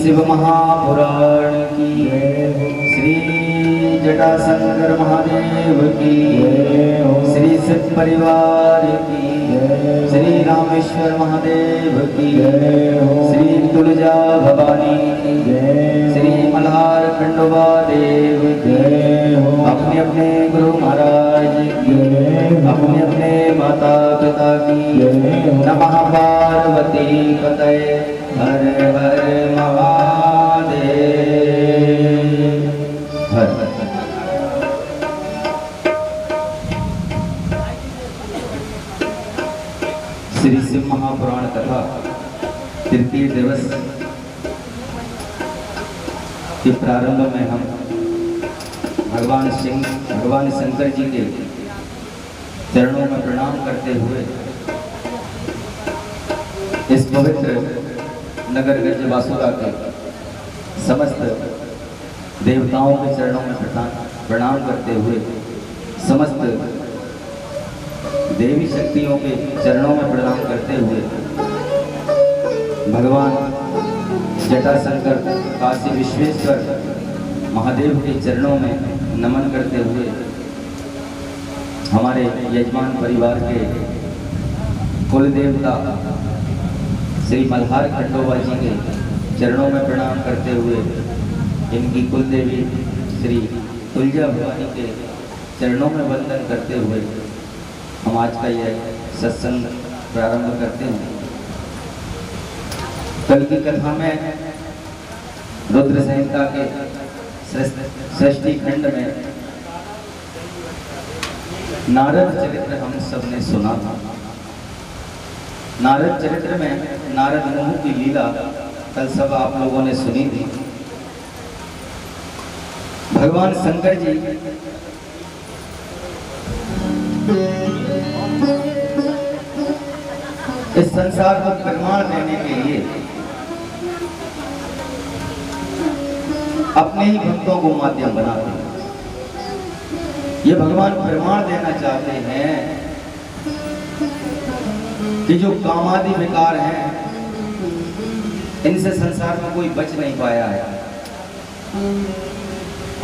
शिव महापुराण की, श्री जटाशंकर महादेव की, श्री शिव परिवार की, श्री रामेश्वर महादेव की, श्री तुलजा भवानी की, श्री मल्हार खंडोबा देव की, अपने अपने गुरु महाराज की, अपने अपने माता पिता की, नमः पार्वती पतये हर हर महादेव हर। श्री शिव महापुराण कथा तृतीय दिवस के प्रारंभ में हम भगवान शंकर जी के चरणों में प्रणाम करते हुए इस पवित्र नगर गज वासुदा के समस्त देवताओं के चरणों में प्रणाम करते हुए, समस्त देवी शक्तियों के चरणों में प्रणाम करते हुए, भगवान जटाशंकर काशी विश्वेश्वर महादेव के चरणों में नमन करते हुए, हमारे यजमान परिवार के कुल देवता श्री मल्हार खंडोबा जी के चरणों में प्रणाम करते हुए, इनकी कुल देवी श्री तुलजा भवानी के चरणों में वंदन करते हुए हम आज का यह सत्संग प्रारंभ करते हैं। कल की कथा में रुद्र संहिता के षष्ठी खंड में नारद चरित्र हम सबने सुना था। नारद चरित्र में नारद मुनि की लीला कल सब आप लोगों ने सुनी थी। भगवान शंकर जी इस संसार को परिमाण देने के लिए अपने ही भक्तों को माध्यम बनाते हैं। ये भगवान प्रमाण देना चाहते हैं कि जो कामादि विकार हैं इनसे संसार में कोई बच नहीं पाया है।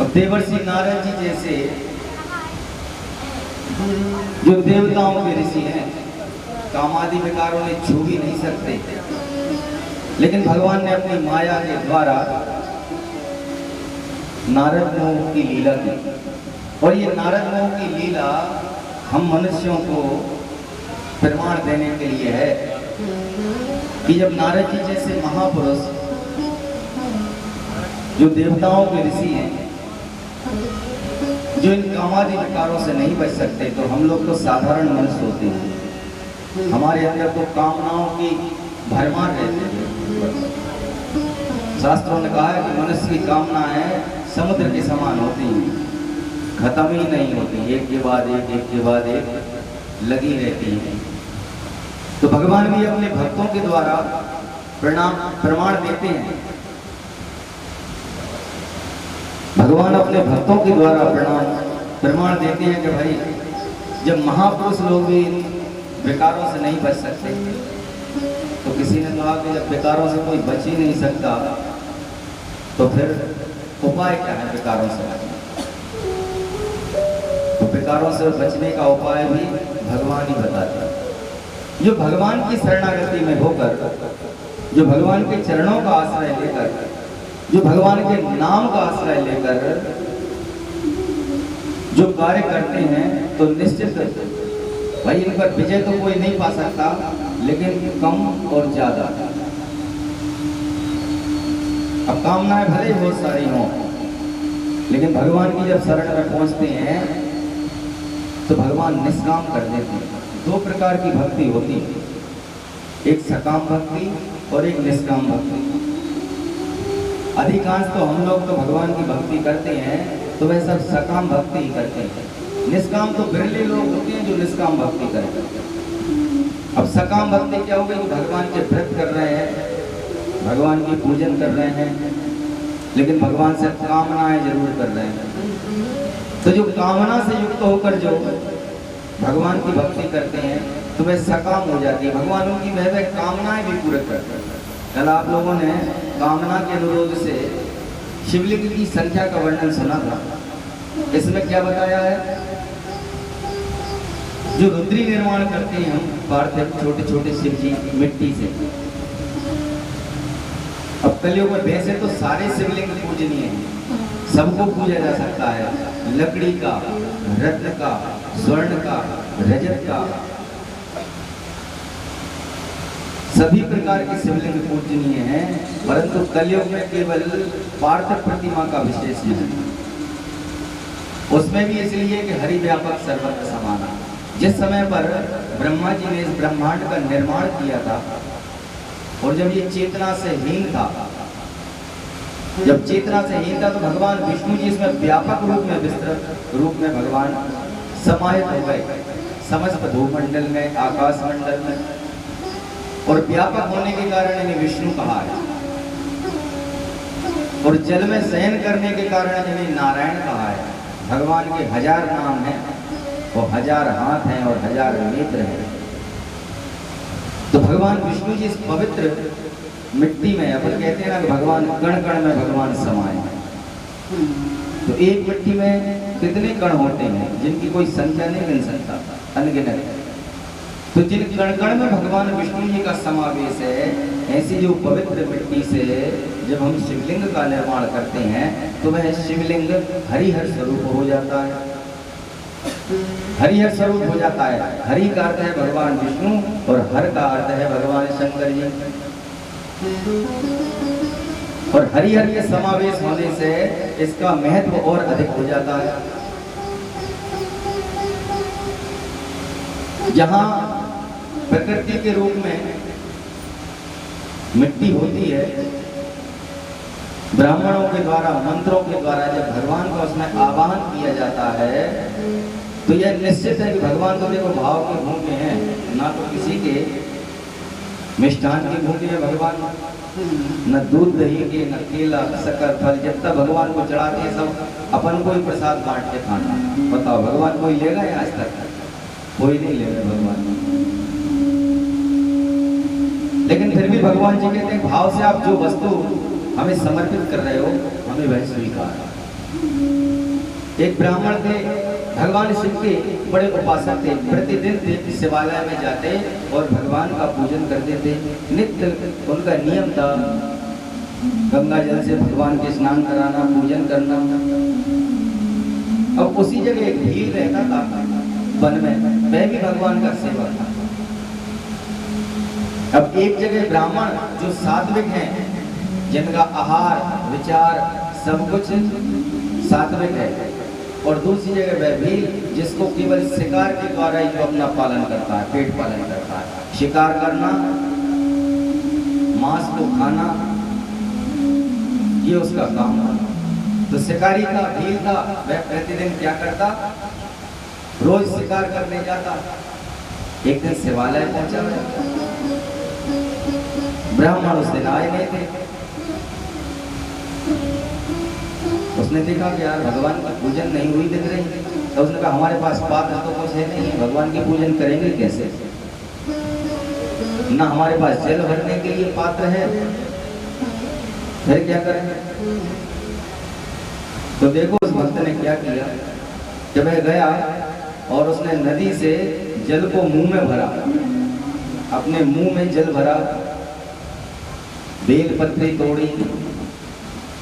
अब देवर्षि नारद जी जैसे जो देवताओं के ऋषि हैं कामादि विकारों ने छू भी नहीं सकते, लेकिन भगवान ने अपनी माया के द्वारा नारद मोह की लीला की। और ये नारद मोह की लीला हम मनुष्यों को प्रमाण देने के लिए है कि जब नारद जी जैसे महापुरुष जो देवताओं के ऋषि हैं, जो इन कामादि विकारों से नहीं बच सकते, तो हम लोग तो साधारण मनुष्य होते हैं। हमारे अंदर तो कामनाओं की भरमार रहती है। शास्त्रों ने कहा है कि मनुष्य की कामनाएं समुद्र के समान होती हैं, खत्म ही नहीं होती, एक के बाद एक लगी रहती है। तो भगवान भी अपने भक्तों के द्वारा प्रमाण देते हैं। भगवान अपने भक्तों के द्वारा प्रमाण देते हैं कि भाई जब महापुरुष लोग भी विकारों से नहीं बच सकते, तो किसी ने कहा कि जब विकारों से कोई बच ही नहीं सकता तो फिर उपाय क्या है विकारों से बचने? तो विकारों से बचने का उपाय भी भगवान ही बताते हैं। जो भगवान की शरणागति में होकर, जो भगवान के चरणों का आश्रय लेकर, जो भगवान के नाम का आश्रय लेकर जो कार्य करते हैं, तो निश्चित भाई इन पर विजय तो कोई नहीं पा सकता, लेकिन कम और ज्यादा। अब कामनाएं भले बहुत सारी हों, लेकिन भगवान की जब शरण में पहुंचते हैं तो भगवान निष्काम कर देते हैं। दो प्रकार की भक्ति होती है, एक सकाम भक्ति और एक निष्काम भक्ति। अधिकांश तो हम लोग तो भगवान की भक्ति करते हैं तो वह सब सकाम भक्ति ही करते हैं। निष्काम तो बिरले लोग होते हैं जो निष्काम भक्ति करते हैं। अब सकाम भक्ति क्या हो गई? भगवान के व्रत कर रहे हैं, भगवान की पूजन कर रहे हैं, लेकिन भगवान से कामनाएं जरूर कर रहे हैं। तो जो कामना से युक्त होकर जो भगवान की भक्ति करते हैं तो वह सकाम हो जाती है। भगवान उनकी वह कामनाएं भी पूरे करते हैं। कल आप लोगों ने कामना के अनुरोध से शिवलिंग की संख्या का वर्णन सुना था। इसमें क्या बताया है? जो रुद्री निर्माण करते हैं हम पार्थिव छोटे छोटे शिव जी मिट्टी से। अब कलयुग में वैसे तो सारे शिवलिंग पूजनीय हैं, सबको पूजा जा सकता है। लकड़ी का, रत्न का, स्वर्ण का, रजत का, सभी प्रकार के शिवलिंग पूजनीय हैं, परंतु कलयुग में केवल पार्थिव प्रतिमा का विशेष है। उसमें भी इसलिए कि हरि व्यापक सर्वत्र समाना। जिस समय पर ब्रह्मा जी ने इस ब्रह्मांड का निर्माण किया था और जब ये चेतना से हीन था, जब चेतना से हीन था तो भगवान विष्णु जी इसमें व्यापक रूप में, विस्तृत रूप में भगवान समाहित हो गए समस्त भूमंडल में, आकाश मंडल में। और व्यापक होने के कारण इन्हें विष्णु कहा है, और जल में शयन करने के कारण इन्हें नारायण कहा है। भगवान के 1000 नाम हैं, और 1000 हाथ हैं और 1000 नेत्र हैं। तो भगवान विष्णु जी इस पवित्र मिट्टी में, अपन कहते हैं ना कि भगवान कण कण में भगवान समाये हैं। तो एक मिट्टी में कितने कण होते हैं जिनकी कोई संख्या नहीं गिन सकता, अनगिनत। तो जिन कण कण में भगवान विष्णु जी का समावेश है, ऐसी जो पवित्र मिट्टी से जब हम शिवलिंग का निर्माण करते हैं तो वह शिवलिंग हरिहर स्वरूप हो जाता है। हरिहर स्वरूप हो जाता है। हरि का अर्थ है भगवान विष्णु और हर का अर्थ है भगवान शंकर जी। और हरिहर के समावेश होने से इसका महत्व और अधिक हो जाता है। जहां प्रकृति के रूप में मिट्टी होती है, ब्राह्मणों के द्वारा, मंत्रों के द्वारा जब भगवान का उसमें आवाहन किया जाता है तो यह निश्चित है कि भगवान तो देखो भाव के भूमि हैं, ना तो किसी के मिष्ठान की भूमि में भगवान न दूध दही के, न केला शक्कर फल, जब तक भगवान को चढ़ाते हैं सब अपन को ही प्रसाद बांट के खाना। बताओ भगवान कोई लेगा या आज तक? कोई नहीं लेगा भगवान। लेकिन फिर भी भगवान जी कहते हैं भाव से आप जो वस्तु हमें समर्पित कर रहे हो हमें वह स्वीकार। एक ब्राह्मण थे, भगवान शिव के बड़े उपासक थे, प्रतिदिन शिवालय में जाते और भगवान का पूजन करते थे। नित्य उनका नियम था गंगा जल से भगवान के स्नान कराना, पूजन करना। अब उसी जगह एक भील रहता था वन में, वह भी भगवान का सेवक था। अब एक जगह ब्राह्मण जो सात्विक हैं, जिनका आहार विचार सब कुछ सात्विक है, और दूसरी जगह वह भील जिसको केवल शिकार के द्वारा ही जो अपना पालन करता है, पेट पालन करता है, शिकार करना, मांस को खाना, ये उसका काम था। तो शिकारी का भील था, वह प्रतिदिन क्या करता, रोज शिकार करने जाता। एक दिन शिवालय पहुंचा, ब्राह्मण उस दिन आए नहीं थे। उसने देखा कि यार भगवान की पूजन नहीं हुई दिख रही, तो उसने कहा हमारे पास पात्र तो कुछ है नहीं, भगवान की पूजन करेंगे कैसे, ना हमारे पास जल भरने के लिए पात्र है, फिर क्या करेंगे। तो देखो उस भक्त ने क्या किया, जब वह गया और उसने नदी से जल को मुंह में भरा, अपने मुंह में जल भरा, बेल पत्री तोड़ी,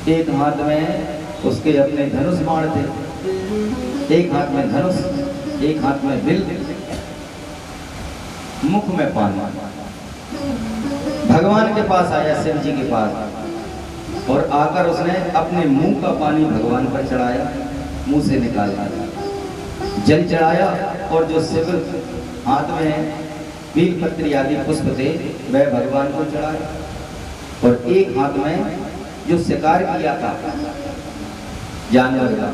एक हाथ में उसके अपने धनुष बाण थे, एक हाथ में धनुष, एक हाथ में बिल, मुख में पानी। भगवान के पास आया, शिव जी के पास, और आकर उसने अपने मुंह का पानी भगवान पर चढ़ाया, मुंह से निकाला, जल चढ़ाया, और जो शिव हाथ में बेल पत्री आदि पुष्प थे वह भगवान को चढ़ाया, और एक हाथ में जो शिकार किया था जानवर का,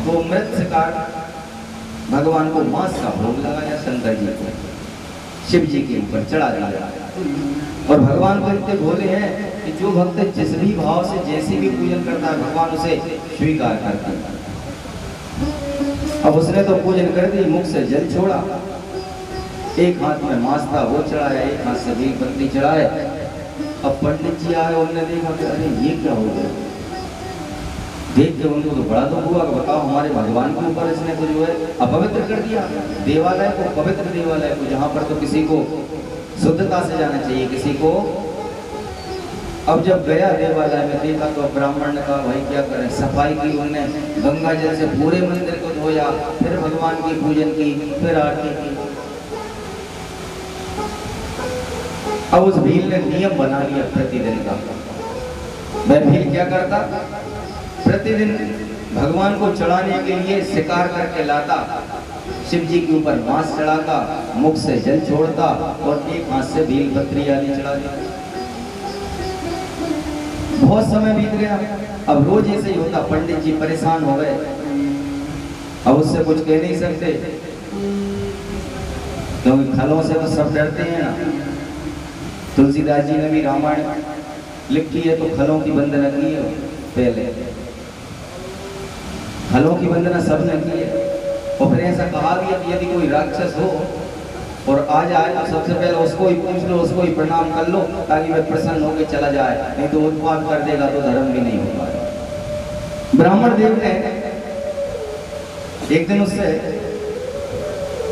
वो मृत शिकार भगवान को मांस का भोग लगाया, शंकर जी को शिव जी के ऊपर चढ़ा दिया। और भगवान को इतने भोले हैं कि जो भक्त जिस भी भाव से जैसे भी पूजन करता है भगवान उसे स्वीकार करता है। अब उसने तो पूजन कर दी, मुख से जल छोड़ा, एक हाथ में मांस था वो चढ़ाया, एक हाथ से बेल पत्री चढ़ाए। अब पंडित जी आए, उन्होंने देखा कि अरे ये क्या हो गया, देख के उनको तो बड़ा दुख हुआ कि बताओ हमारे भगवान के ऊपर इसने तो जो है अपवित्र कर दिया, देवालय को, पवित्र देवालय को, जहाँ पर तो किसी को शुद्धता से जाना चाहिए, किसी को। अब जब गया देवालय में देखा तो ब्राह्मण ने कहा भाई क्या करें, सफाई की, उन्होंने गंगा जल से पूरे मंदिर को धोया, फिर भगवान की पूजन की, फिर आरती की। अब उस भील ने नियम बना लिया प्रतिदिन का। वह भील क्या करता, प्रतिदिन भगवान को चढ़ाने के लिए शिकार करके लाता, शिव जी के ऊपर मांस चढ़ाता, मुख से जल छोड़ता, और एक हाथ से बेल पत्री आदि चढ़ा देता। बहुत समय बीत गया, अब रोज ऐसे ही होता, पंडित जी परेशान हो गए, अब उससे कुछ कह नहीं सकते क्योंकि खलों से तो सब डरते हैं ना। तुलसीदास जी ने भी रामायण लिखी है तो खलों की वंदना की है, पहले खलों की वंदना सबने की है। और फिर ऐसा कहा भी है कि यदि कोई राक्षस हो और आ जाए तो सबसे पहले उसको ही पूछ लो, उसको ही प्रणाम कर लो, ताकि वह प्रसन्न होकर चला जाए, नहीं तो उत्पाद कर देगा तो धर्म भी नहीं होगा। ब्राह्मण देव ने एक दिन उससे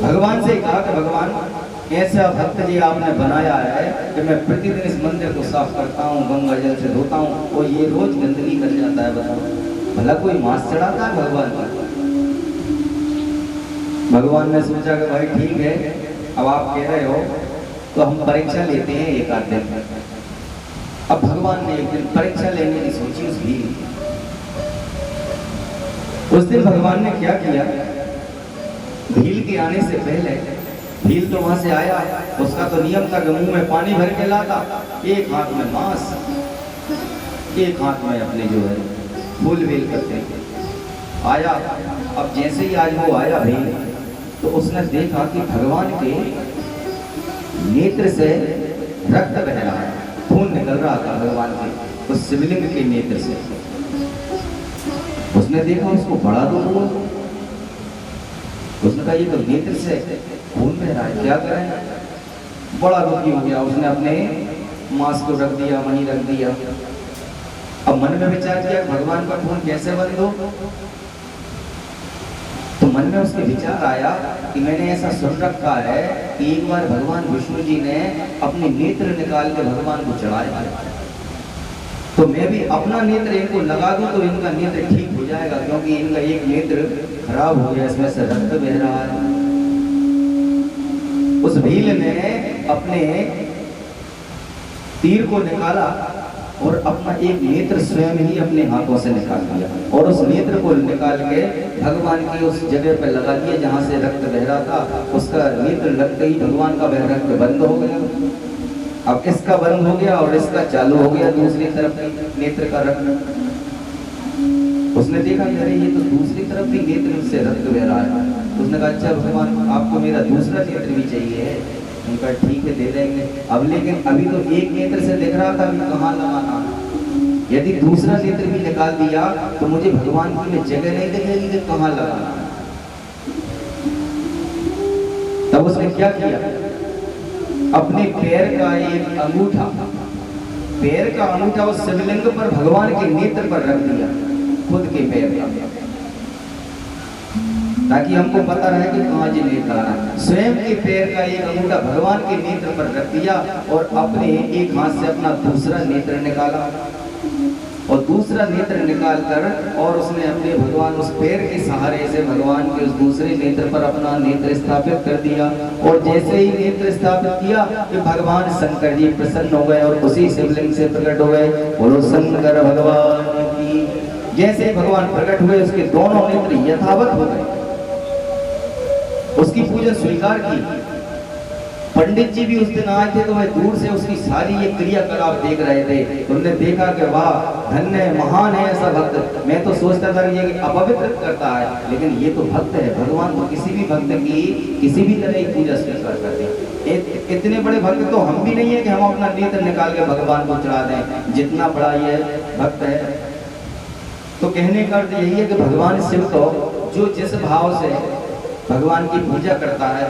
भगवान से कहा कि भगवान ऐसा भक्त जी आपने बनाया है कि मैं प्रतिदिन इस मंदिर को साफ करता हूँ, गंगा जल से धोता हूँ, और ये रोज गंदगी कर जाता है, बताओ भला कोई मांस चढ़ाता है भगवान पर। भगवान ने सोचा कि भाई ठीक है, अब आप कह रहे हो तो हम परीक्षा लेते हैं एक आध दिन। अब भगवान ने एक दिन परीक्षा लेने की सोची उस भील। उस दिन भगवान ने क्या किया, भील के आने से पहले भील तो वहां से आया, उसका तो नियम था कि मुंह में पानी भर के लाता, एक हाथ में मांस, एक हाथ में अपने जो है फूल बेल करते आया। अब जैसे ही आज वो आया भील, तो उसने देखा कि भगवान के नेत्र से रक्त बह रहा है, खून निकल रहा था भगवान के उस शिवलिंग के नेत्र से। उसने देखा, उसको बड़ा दुख हुआ। उसने कहा ये तो नेत्र से खून बह रहा है, क्या करें? बड़ा दुखी हो गया। उसने अपने मांस को रख दिया, वहीं रख दिया। अब मन में विचार किया भगवान का खून कैसे बंद हो। तो मन में उसके विचार आया कि मैंने ऐसा सुन रखा है कि एक बार भगवान विष्णु जी ने अपने नेत्र निकाल के भगवान को चढ़ाया, तो मैं भी अपना नेत्र इनको लगा दूं तो इनका नेत्र ठीक हो जाएगा, क्योंकि इनका एक नेत्र खराब हो गया, इसमें से रक्त बह रहा है। उस भील ने अपने तीर को निकाला और अपना एक नेत्र स्वयं ही अपने हाथों से निकाल दिया और उस नेत्र को निकाल के भगवान की उस जगह पर लगा दिया जहां से रक्त बह रहा था। उसका नेत्र लगते ही भगवान का बह रक्त बंद हो गया। अब इसका बंद हो गया और इसका चालू हो गया, दूसरी तरफ नेत्र का रक्त। उसने देखा कि अरे ये तो दूसरी तरफ भी नेत्र से रक्त बह रहा है। उसने कहा अच्छा भगवान, आपको मेरा दूसरा नेत्र भी चाहिए? उनका ठीक है, दे देंगे। अब लेकिन अभी तो एक नेत्र से दिख रहा था, अभी कहाँ लगाना? यदि दूसरा नेत्र भी निकाल दिया तो मुझे भगवान की में जगह नहीं दिखेगी कि कहाँ लगाना। तब उसने क्या किया, अपने पैर का एक अंगूठा, पैर का अंगूठा उस शिवलिंग पर भगवान के नेत्र पर रख दिया, खुद के पैर का, ताकि हमको पता रहे कि कहाँ जी नेत्र आना। स्वयं के पैर का एक अंगूठा भगवान के नेत्र पर रख दिया और अपने एक हाथ से अपना दूसरा नेत्र निकाला और दूसरा नेत्र निकाल कर और उसने अपने भगवान उस पैर के सहारे से भगवान के उस दूसरे नेत्र पर अपना नेत्र स्थापित कर दिया। और जैसे ही नेत्र स्थापित किया कि भगवान शंकर जी प्रसन्न हो गए और उसी शिवलिंग से प्रकट हो गए। बोलो शंकर भगवान की। जैसे ही भगवान प्रकट हुए उसके दोनों नेत्र यथावत हो गए, उसकी पूजा स्वीकार की। पंडित जी भी उस दिन आए थे तो वह दूर से उसकी सारी ये क्रियाकलाप देख रहे थे। उन्होंने देखा कि वाह धन्य महान है ऐसा भक्त। मैं तो सोचता था ये कि अपवित्र करता है, लेकिन ये तो भक्त है। भगवान तो किसी भी भक्त की किसी भी तरह की पूजा स्वीकार करते हैं। इतने बड़े भक्त तो हम भी नहीं है कि हम अपना नेत्र निकाल के भगवान को चढ़ा दें, जितना बड़ा ये भक्त है। तो कहने का अर्थ यही है कि भगवान शिव को जो जिस भाव से भगवान की पूजा करता है,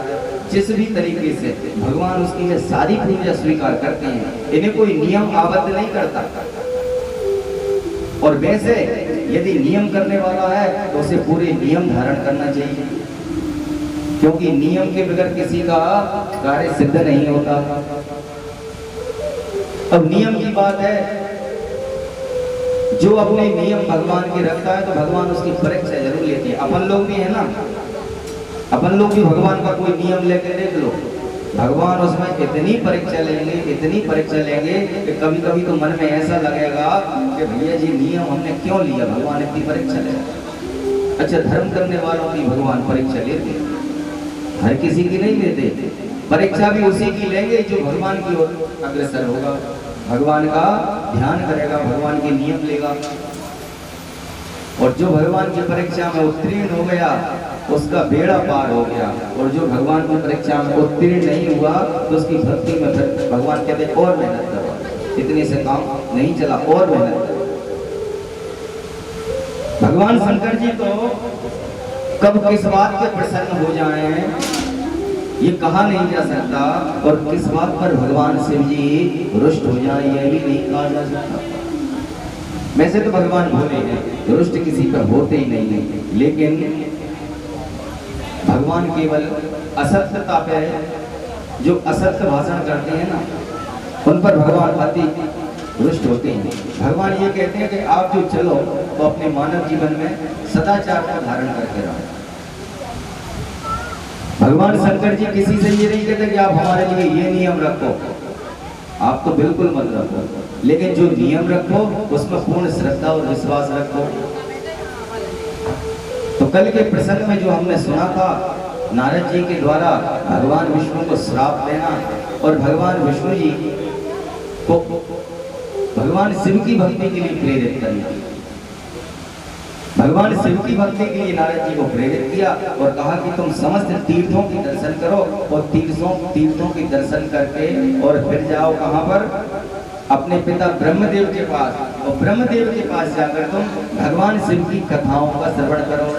जिस भी तरीके से भगवान उसकी ये सारी पूजा स्वीकार करते हैं। इन्हें कोई नियम आबद्ध नहीं करता। और वैसे यदि नियम करने वाला है तो उसे पूरे नियम धारण करना चाहिए, क्योंकि नियम के बगैर किसी का कार्य सिद्ध नहीं होता। अब नियम की बात है, जो अपने नियम भगवान के रखता है तो भगवान उसकी परीक्षा जरूर लेते हैं। अपन लोग भी है ना, अपन लोग भी भगवान का कोई नियम लेके देख लो, भगवान उसमें इतनी परीक्षा लेंगे, इतनी परीक्षा लेंगे कि कभी कभी तो मन में ऐसा लगेगा कि भैया जी नियम हमने क्यों लिया, भगवान इतनी परीक्षा ले। अच्छा, धर्म करने वालों की भगवान परीक्षा लेते, हर किसी की नहीं लेते। परीक्षा भी उसी की लेंगे जो भगवान की ओर अग्रसर होगा, भगवान का ध्यान करेगा, भगवान के नियम लेगा। और जो भगवान की परीक्षा में उत्तीर्ण हो गया उसका बेड़ा पार हो गया, और जो भगवान की परीक्षा में उत्तीर्ण नहीं हुआ तो उसकी भक्ति में फिर भगवान कहते और मेहनत करो, इतने से काम नहीं चला, और मेहनत करो। भगवान शंकर जी तो कब किस बात के प्रसन्न हो जाए ये कहा नहीं जा सकता, और किस बात पर भगवान शिव जी रुष्ट हो जाए यह भी नहीं कहा जा सकता। वैसे तो भगवान भोले हैं, रुष्ट किसी पर होते ही नहीं है, लेकिन भगवान केवल असत्यता पे, जो असत्य भाषण करते हैं ना उन पर भगवान अति रुष्ट होते हैं। भगवान ये कहते हैं कि आप जो चलो तो अपने मानव जीवन में सदाचार को धारण करके रहो। भगवान शंकर जी किसी से ये नहीं कहते कि आप हमारे लिए ये नियम रखो, आप तो बिल्कुल मत रखो, लेकिन जो नियम रखो उसमें पूर्ण श्रद्धा और विश्वास रखो। तो कल के प्रसंग में जो हमने सुना था, नारद जी के द्वारा भगवान विष्णु को श्राप देना और भगवान विष्णु जी को भगवान शिव की भक्ति के लिए प्रेरित करना। भगवान शिव की भक्ति के लिए नारद जी को प्रेरित किया और कहा कि तुम समस्त तीर्थों के दर्शन करो और तीर्थों के दर्शन करके और फिर जाओ कहां पर, अपने पिता ब्रह्मदेव के पास, और ब्रह्मदेव के पास जाकर तुम भगवान शिव की कथाओं का श्रवण करो,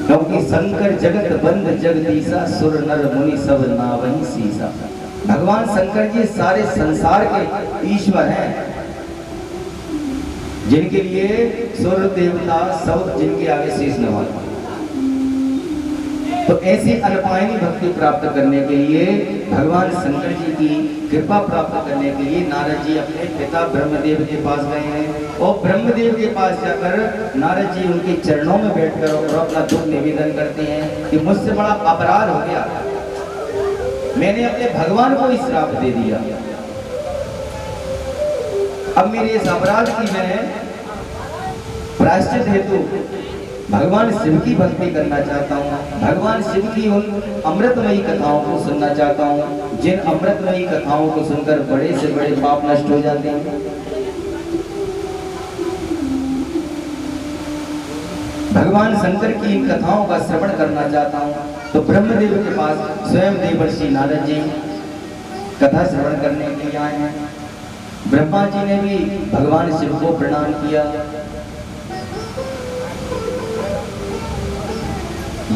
क्योंकि शंकर जगत बंद जगदीशा सुर नर मुनि सब नावहि सीसा। भगवान शंकर जी सारे संसार के ईश्वर हैं, जिनके लिए सुर देवता सब जिनके आगे शीश नवाते। तो ऐसी अल्पायनी भक्ति प्राप्त करने के लिए, भगवान शंकर जी की कृपा प्राप्त करने के लिए नारद जी अपने पिता ब्रह्मदेव के पास गए हैं और ब्रह्मदेव के पास जाकर नारद जी उनके चरणों में बैठकर और अपना दुख निवेदन करते हैं कि मुझसे बड़ा अपराध हो गया, मैंने अपने भगवान को ही श्राप दे दिया। अब मेरे इस अपराध की मैं प्रायश्चित हेतु भगवान शिव की भक्ति करना चाहता हूँ, भगवान शिव की उन अमृतमयी कथाओं को सुनना चाहता हूँ, जिन अमृतमयी कथाओं को सुनकर बड़े से बड़े पाप नष्ट हो जाते हैं। भगवान शंकर की इन कथाओं का श्रवण करना चाहता हूँ। तो ब्रह्मदेव के पास स्वयं देवर्षि नारद जी कथा श्रवण करने के लिए आए हैं। ब्रह्मा जी ने भी भगवान शिव को प्रणाम किया।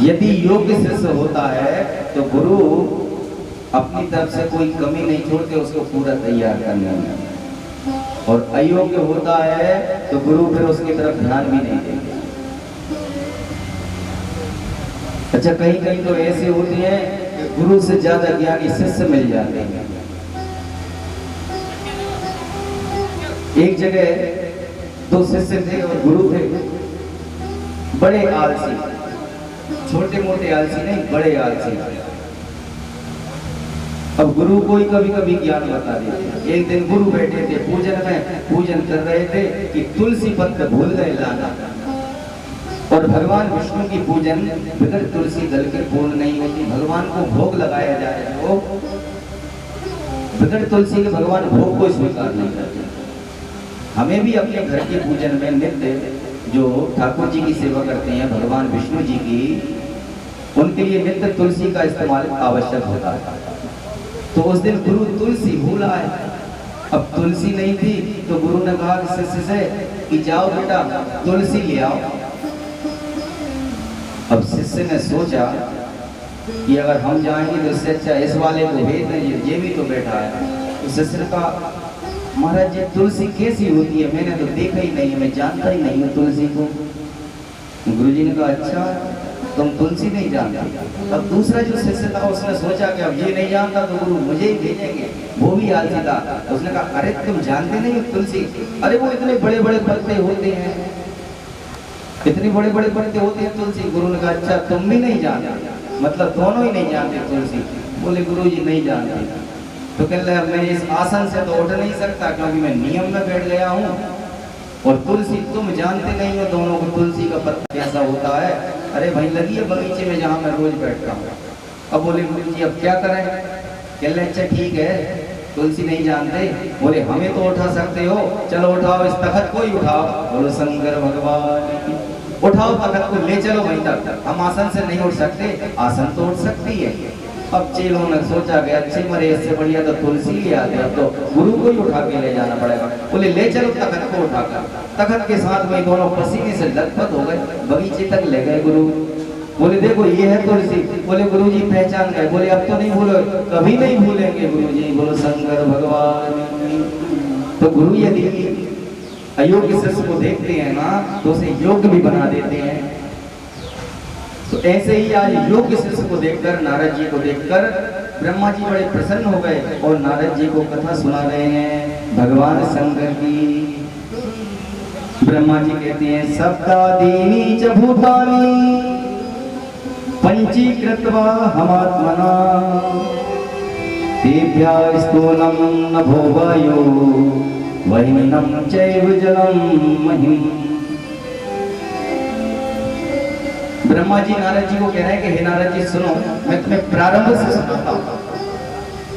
यदि योग्य शिष्य होता है तो गुरु अपनी तरफ से कोई कमी नहीं छोड़ते उसको पूरा तैयार करने में, और अयोग्य होता है तो गुरु फिर उसकी तरफ ध्यान भी नहीं देंगे। अच्छा, कहीं कहीं तो ऐसे होते हैं कि गुरु से ज्यादा ज्ञानी शिष्य मिल जाते हैं। एक जगह दो शिष्य थे और गुरु थे, बड़े आलसी, छोटे मोटे आलसी नहीं, बड़े आलसी। अब गुरु को ही कभी कभी ज्ञान बता देते। एक दिन गुरु बैठे थे पूजन में, पूजन कर रहे थे कि तुलसी पत्र भूल गए लाना, और भगवान विष्णु की पूजन बिगर तुलसी दल के पूर्ण नहीं होती। भगवान को भोग लगाया जाए तो बिगर तुलसी के भगवान भोग को स्वीकार नहीं करते। हमें भी अपने घर के पूजन में नित्य जो ठाकुर जी की सेवा करते हैं भगवान विष्णु जी की, उनके लिए नित्य तुलसी का इस्तेमाल आवश्यक होता है। तो उस दिन गुरु तुलसी भूल आए। अब तुलसी नहीं थी तो गुरु ने कहा शिष्य से कि जाओ बेटा तुलसी ले आओ। अब शिष्य ने सोचा कि अगर हम जाएंगे तो इससे अच्छा इस वाले को भेज दें, ये भी तो बैठा है। तो शिष्य ने कहा महाराज जी तुलसी कैसी होती है, मैंने तो देखा ही नहीं है, मैं जानता ही नहीं हूँ तुलसी को। गुरुजी ने कहा अच्छा तुम तुलसी नहीं जानते। अब दूसरा जो शिष्य था उसने सोचा कि अब ये नहीं जानता तो गुरु मुझे ही भेजेंगे, वो भी आलसी था। उसने कहा अरे तुम जानते नहीं हो तुलसी, अरे वो इतने बड़े बड़े पत्ते होते हैं, इतने बड़े बड़े पत्ते होते हैं तुलसी। गुरु ने कहा अच्छा तुम भी नहीं जानते, मतलब दोनों ही नहीं जानते तुलसी। बोले गुरु जी नहीं जानते। तो कह रहे मैं इस आसन से तो उठ नहीं सकता क्योंकि मैं नियम में बैठ गया हूँ, और तुलसी तुम जानते नहीं हो दोनों को तुलसी का पत्ता कैसा होता है। अरे भाई लगी है बगीचे में जहाँ मैं रोज बैठता हूँ। अब बोले गुरु जी अब क्या करें। कह रहे अच्छा ठीक है तुलसी नहीं जानते, बोले हमें तो उठा सकते हो, चलो उठाओ इस तखत को ही उठाओ। बोलो शंकर भगवान की, उठाओ तखत को ले चलो वहीं तक। हम आसन से नहीं उठ सकते, आसन तो उठ सकती है। अब चेलों ने सोचा कि अच्छे मरे इससे बढ़िया तो तुलसी ले आते, अब तो गुरु को ही उठा के ले जाना पड़ेगा। बोले ले चलो तखत को उठाकर। तखत के साथ में दोनों पसीने से लथपथ हो गए, बगीचे तक ले गए गुरु। बोले देखो ये है तुलसी। बोले गुरु जी पहचान गए। बोले अब तो नहीं भूलो, कभी नहीं भूलेंगे गुरु जी। बोलो शंकर भगवान। तो गुरु यदि अयोग्य शिष्य को देखते हैं ना तो उसे योग्य भी बना देते हैं। तो ऐसे ही आज योग्य शिष्य को देखकर, नारद जी को देखकर ब्रह्मा जी बड़े प्रसन्न हो गए और नारद जी को कथा सुना रहे हैं भगवान शंकर की। ब्रह्मा जी कहते हैं सप्तादीनि च भूतानि पंचीकृत्वा हमात्मना तेभ्यः स्थूलं नभो वायो वह्निनं चैव जलं महिम्। ब्रह्मा जी नारद जी को कह रहे हैं कि हे नारद जी सुनो, मैं तुम्हें प्रारंभ से सुनाता हूँ।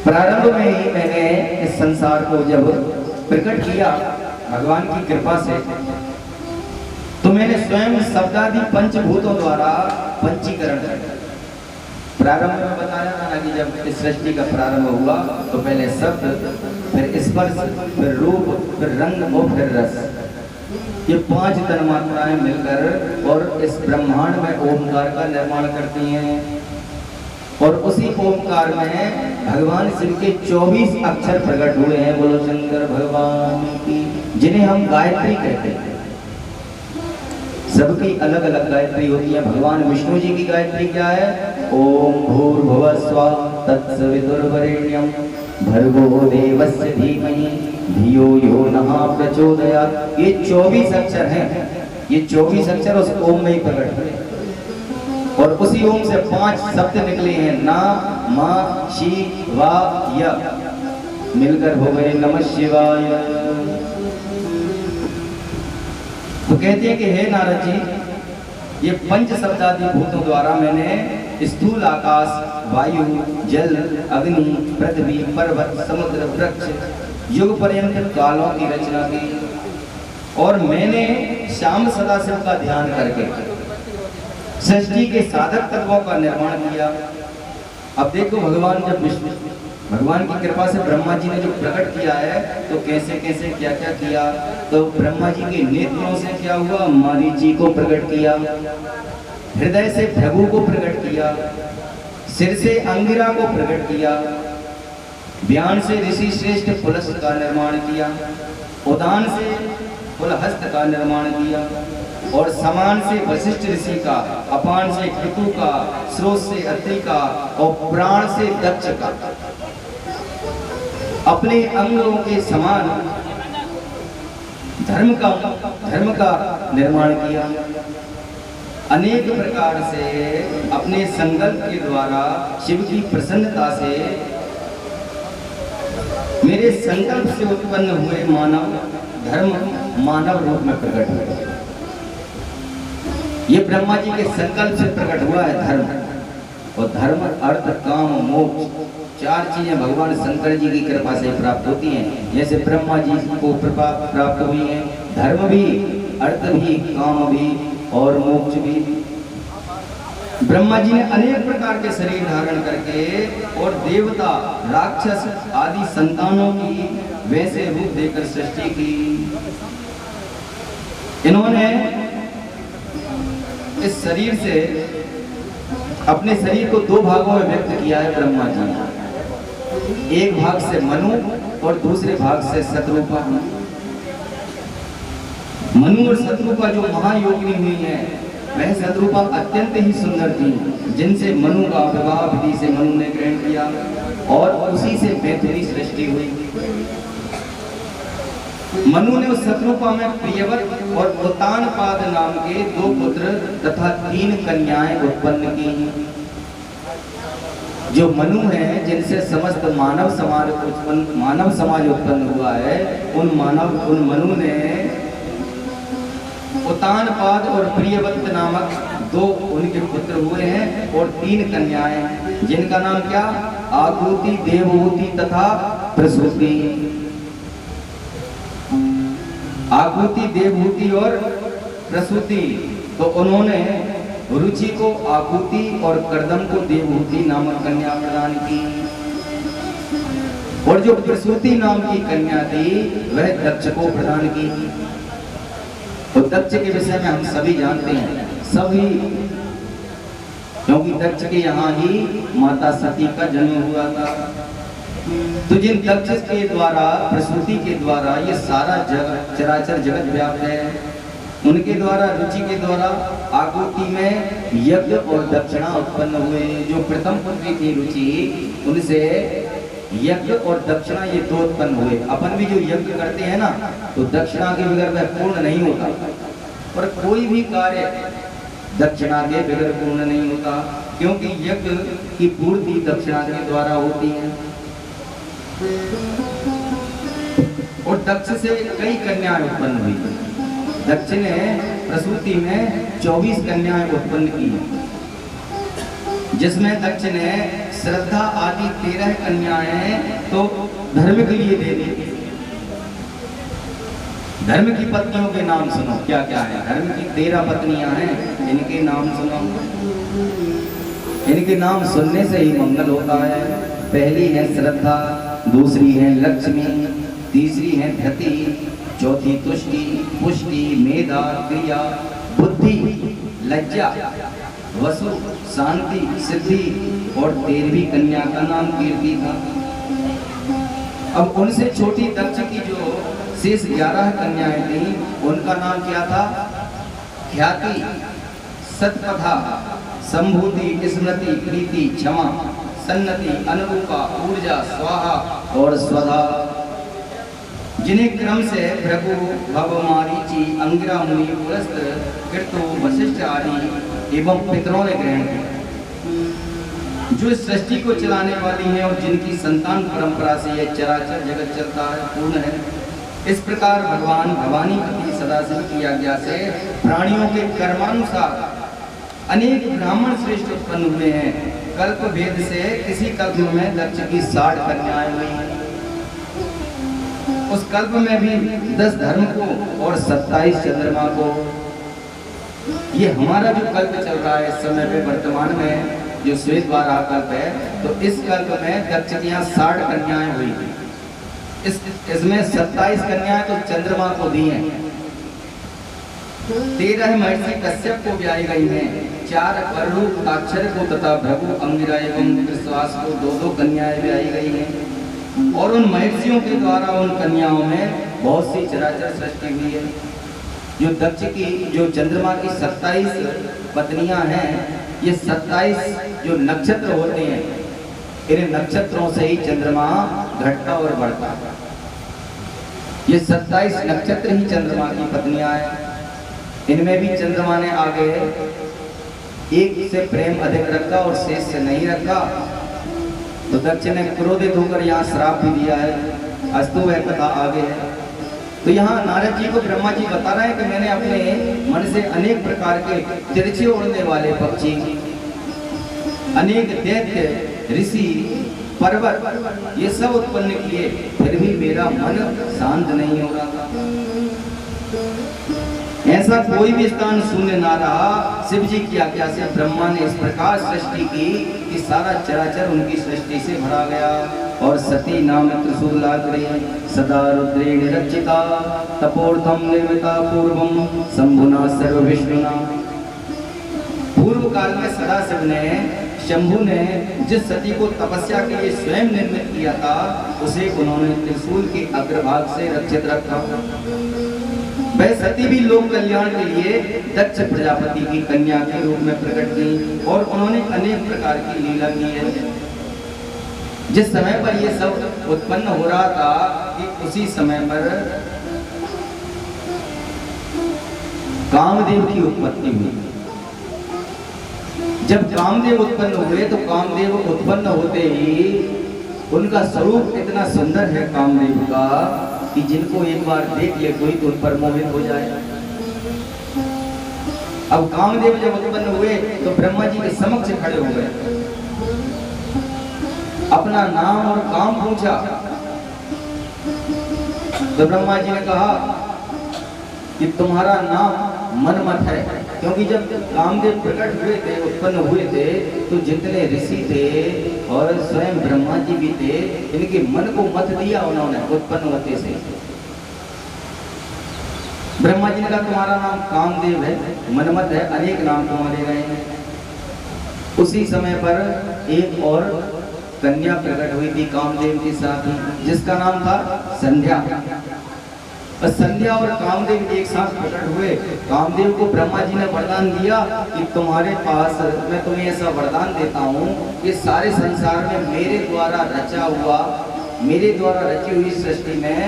प्रारंभ में ही मैंने इस संसार को जब प्रकट किया भगवान की कृपा से तो मैंने स्वयं शब्दादि पंचभूतों द्वारा पंचीकरण कर प्रारंभ में बताया था ना कि जब इस सृष्टि का प्रारंभ हुआ तो पहले शब्द, फिर स्पर्श, फिर रूप, फिर रंग और फिर रस, ये 5 तन्मात्राएं मिलकर और इस ब्रह्मांड में ओमकार का निर्माण करती हैं। और उसी ओमकार में भगवान शिव के 24 अक्षर प्रकट हुए हैं। बोलो शंकर भगवान की, जिन्हें हम गायत्री कहते हैं। सबकी अलग अलग गायत्री होती है। भगवान विष्णु जी की गायत्री क्या है? ओम भूर्भुवः स्वः तत्सवितुर्वरेण्यं भर्गो देवस्य धीमहि धियो यो नः प्रचोदयात्। ये 24 अक्षर हैं। ये 24 अक्षर उस ओम में ही प्रकट हुए और उसी ओम से 5 शब्द निकले हैं। ना, मा, शी, वा, य मिलकर हो गए नमः शिवाय। तो कहते हैं कि हे नारद जी, ये पंच शब्दादि भूतों द्वारा मैंने स्थूल आकाश, वायु, जल, अग्नि, पृथ्वी, पर्वत, समुद्र, वृक्ष, युग पर्यंत कालों की रचना की। और मैंने श्याम सदाशिव का ध्यान करके सृष्टि के साधक तत्वों का निर्माण किया। अब देखो भगवान की कृपा से ब्रह्मा जी ने जो प्रकट किया है तो कैसे कैसे क्या क्या किया। तो ब्रह्मा जी के नेत्रों से क्या हुआ? मरीचि को प्रकट किया, हृदय से भृगु को प्रकट किया, सिर से अंगिरा को प्रकट किया, व्यान से ऋषि श्रेष्ठ पुलस्त्य का निर्माण किया, उदान से पुलहस्त का निर्माण किया और समान से वशिष्ठ ऋषि का, अपान से कृतु का, स्रोत से अत्रि का और प्राण से दक्ष का। अपने अंगों के समान धर्म का निर्माण किया। अनेक प्रकार से अपने संकल्प के द्वारा शिव की प्रसन्नता से मेरे संकल्प से उत्पन्न हुए मानव रूप में प्रकट हुए। ये ब्रह्मा जी के संकल्प से प्रकट हुआ है धर्म। और धर्म, अर्थ, काम, मोक्ष 4 चीजें भगवान शंकर जी की कृपा से प्राप्त होती हैं। जैसे ब्रह्मा जी को कृपा प्राप्त हुई है, धर्म भी, अर्थ भी, काम भी और मोक्ष भी। ब्रह्मा जी ने अनेक प्रकार के शरीर धारण करके और देवता, राक्षस आदि संतानों की वैसे रूप देकर सृष्टि की। इन्होंने इस शरीर से अपने शरीर को 2 भागों में व्यक्त किया है ब्रह्मा जी। एक भाग से मनु और दूसरे भाग से शत्रुपा। मनु और शत्रुपा जो महायोगिनी हुई है, वह शत्रुपा अत्यंत ही सुंदर थी, जिनसे मनु का विवाह विधि से मनु ने ग्रहण किया और उसी से मैथिली सृष्टि हुई। मनु ने उस शत्रुपा में प्रियवत और उत्तानपाद नाम के 2 पुत्र तथा 3 कन्याएं उत्पन्न की। जो मनु है, जिनसे समस्त मानव समाज उत्पन्न हुआ है, उन मनु ने उत्तानपाद और प्रियवत नामक 2 उनके पुत्र हुए हैं और 3 कन्याएं, जिनका नाम क्या? आकृति, देवहूति तथा प्रसूति। आकृति, देवहूति और प्रसूति। तो उन्होंने रुचि को आकृति और कर्दम को देवहूति नामक कन्या प्रदान की। और जो प्रसूति नाम की कन्या थी वह दक्ष को प्रदान की। तो दक्ष के विषय में हम सभी जानते हैं, सभी, क्योंकि दक्ष के यहाँ ही माता सती का जन्म हुआ था। तो जिन दक्ष के द्वारा, प्रसूति के द्वारा ये सारा जगत, चराचर जगत व्याप्त है, उनके द्वारा, रुचि के द्वारा आकृति में यज्ञ और दक्षिणा उत्पन्न हुए। जो प्रथम पुत्री थी रुचि, उनसे यज्ञ और दक्षिणा ये 2 उत्पन्न हुए। अपन भी जो यज्ञ करते हैं ना, तो दक्षिणा के बगैर वह पूर्ण नहीं होता। और कोई भी कार्य दक्षिणा के बगैर पूर्ण नहीं होता, क्योंकि यज्ञ की पूर्ति दक्षिणा के द्वारा होती है। और दक्ष से कई कन्याएं उत्पन्न हुई। दक्ष ने प्रसूति में 24 कन्याएं उत्पन्न की, जिसमें दक्ष ने श्रद्धा आदि 13 कन्याएं तो धर्म के लिए दे दी। धर्म की पत्नियों के नाम सुनो, क्या क्या है। धर्म की 13 पत्नियां हैं, इनके नाम सुनो। इनके नाम सुनने से ही मंगल होता है। पहली है श्रद्धा, दूसरी है लक्ष्मी, तीसरी है धृति, चौथी तुष्टि, पुष्टि, मेधा, क्रिया, बुद्धि, लज्जा, वसु, शांति, सिद्धि और 13वीं कन्या का नाम कीर्ति था। अब उनसे छोटी दक्ष की जो शेष 11 कन्याएं थी, उनका नाम क्या था? ख्याति, सतपथा, संभूति, स्मृति, प्रीति, क्षमा, सन्नति, अनुरूपा, ऊर्जा, स्वाहा और स्वधा, जिन्हें क्रम से भृगु, भव, मारीचि, अंगिरा मुनि, पुलस्त्य, कृतु, वशिष्ठ आदि एवं पितरों ने ग्रहण किया। जो इस सृष्टि को चलाने वाली हैं और जिनकी संतान परंपरा से यह चराचर जगत चलता है, पूर्ण है। इस प्रकार भगवान भवानी पति सदाशिव की आज्ञा से प्राणियों के कर्मानुसार अनेक ब्राह्मण श्रेष्ठ उत्पन्न हुए हैं। कल्प भेद से किसी कल्प में दक्ष की 60 कन्याएं हुई। उस कल्प में भी 10 धर्म को और 27 चंद्रमा को। ये हमारा जो कल्प चल रहा है इस समय पे वर्तमान में जो श्वेत वाराह कल्प है, तो इस कल्प में दक्ष की यहाँ 60 कन्याएं हुई थी। इसमें 27 कन्याएं तो चंद्रमा को दी हैं। 13 महर्षि कश्यप को ब्याही गई हैं। 4 वरुण, अक्षर को तथा भृगु, अंगिरा एवं विश्वास को 2-2 कन्याएं ब्याही गई हैं। और उन महर्षियों के द्वारा उन कन्याओं में बहुत सी चराचर सृष्टि हुई है। जो दक्ष की, जो चंद्रमा की 27 पत्नियां हैं, ये 27 जो नक्षत्र होते हैं, इन नक्षत्रों से ही चंद्रमा घटता और बढ़ता है। ये 27 नक्षत्र ही चंद्रमा की पत्नियां हैं। इनमें भी चंद्रमा ने आगे एक से प्रेम अधिक रखा और शेष से नहीं रखा, तो दक्ष ने क्रोधित होकर यहाँ श्राप भी दिया है। अस्तु वह कथा आगे है। तो यहाँ नारद जी को ब्रह्मा जी बता रहे हैं कि मैंने अपने मन से अनेक प्रकार के तिरछे उड़ने वाले पक्षी, अनेक दैत्य, ऋषि, पर्वत, ये सब उत्पन्न किए, फिर भी मेरा मन शांत नहीं हो रहा था। ऐसा कोई भी स्थान शून्य ना रहा। शिव जी की आज्ञा से ब्रह्मा ने इस प्रकार सृष्टि की कि सारा चराचर उनकी सृष्टि से भरा गया। और सती नाम त्रिशूलाग्रे सदा रुद्रेण रक्षिता, तपोर्थम निर्मिता पूर्वम शंभुना सर्व विष्णुना। पूर्व काल में सदाशिव ने, शंभु ने जिस सती को तपस्या के लिए स्वयं निर्मित किया था, उसे उन्होंने त्रिशूल के अग्रभाग से रक्षित रखा। वह सती भी लोक कल्याण के लिए दक्ष प्रजापति की कन्या के रूप में प्रकट हुई और उन्होंने अनेक प्रकार की लीला की है। जिस समय पर ये सब उत्पन्न हो रहा था कि उसी समय पर कामदेव की उत्पत्ति हुई। जब कामदेव उत्पन्न हुए तो कामदेव उत्पन्न होते ही उनका स्वरूप इतना सुंदर है कामदेव का कि जिनको एक बार देख ले कोई तो उन पर मोहित हो जाए। अब कामदेव जब उत्पन्न हुए तो ब्रह्मा जी के समक्ष खड़े हो गए, अपना नाम और काम पूछा। तो ब्रह्मा जी ने कहा कि तुम्हारा नाम मनमत है, क्योंकि जब कामदेव प्रकट हुए थे, उत्पन्न हुए थे, तो जितने ऋषि थे और स्वयं ब्रह्मा जी भी थे, इनके मन को मत दिया उन्होंने उत्पन्न होते से। ब्रह्मा जी ने कहा तुम्हारा नाम कामदेव है, मनमत है, अनेक नाम तुम्हारे गए हैं। उसी समय पर एक और कन्या प्रकट हुई थी कामदेव के साथ, जिसका नाम था संध्या। संध्या और कामदेव एक साथ प्रकट हुए। कामदेव को ब्रह्मा जी ने वरदान दिया कि तुम्हारे पास मैं तुम्हें ऐसा वरदान देता हूँ कि सारे संसार में मेरे द्वारा रचा हुआ, मेरे द्वारा रची हुई सृष्टि में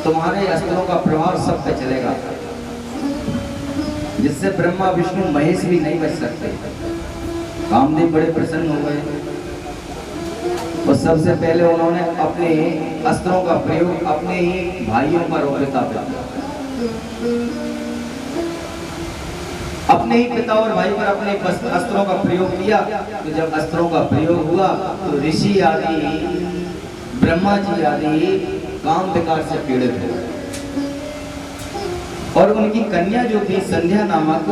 तुम्हारे अस्त्रों का प्रभाव सब पे चलेगा, जिससे ब्रह्मा विष्णु महेश भी नहीं बच सकते। कामदेव बड़े प्रसन्न हो गए और सबसे पहले उन्होंने अपने अस्त्रों का प्रयोग अपने ही भाइयों पर और पिता पर, अपने ही पिता और भाई पर अपने अस्त्रों का प्रयोग किया। तो जब अस्त्रों का प्रयोग हुआ तो ऋषि आदि, ब्रह्मा जी आदि काम विकार से पीड़ित हो गए। और उनकी कन्या जो थी संध्या नामक,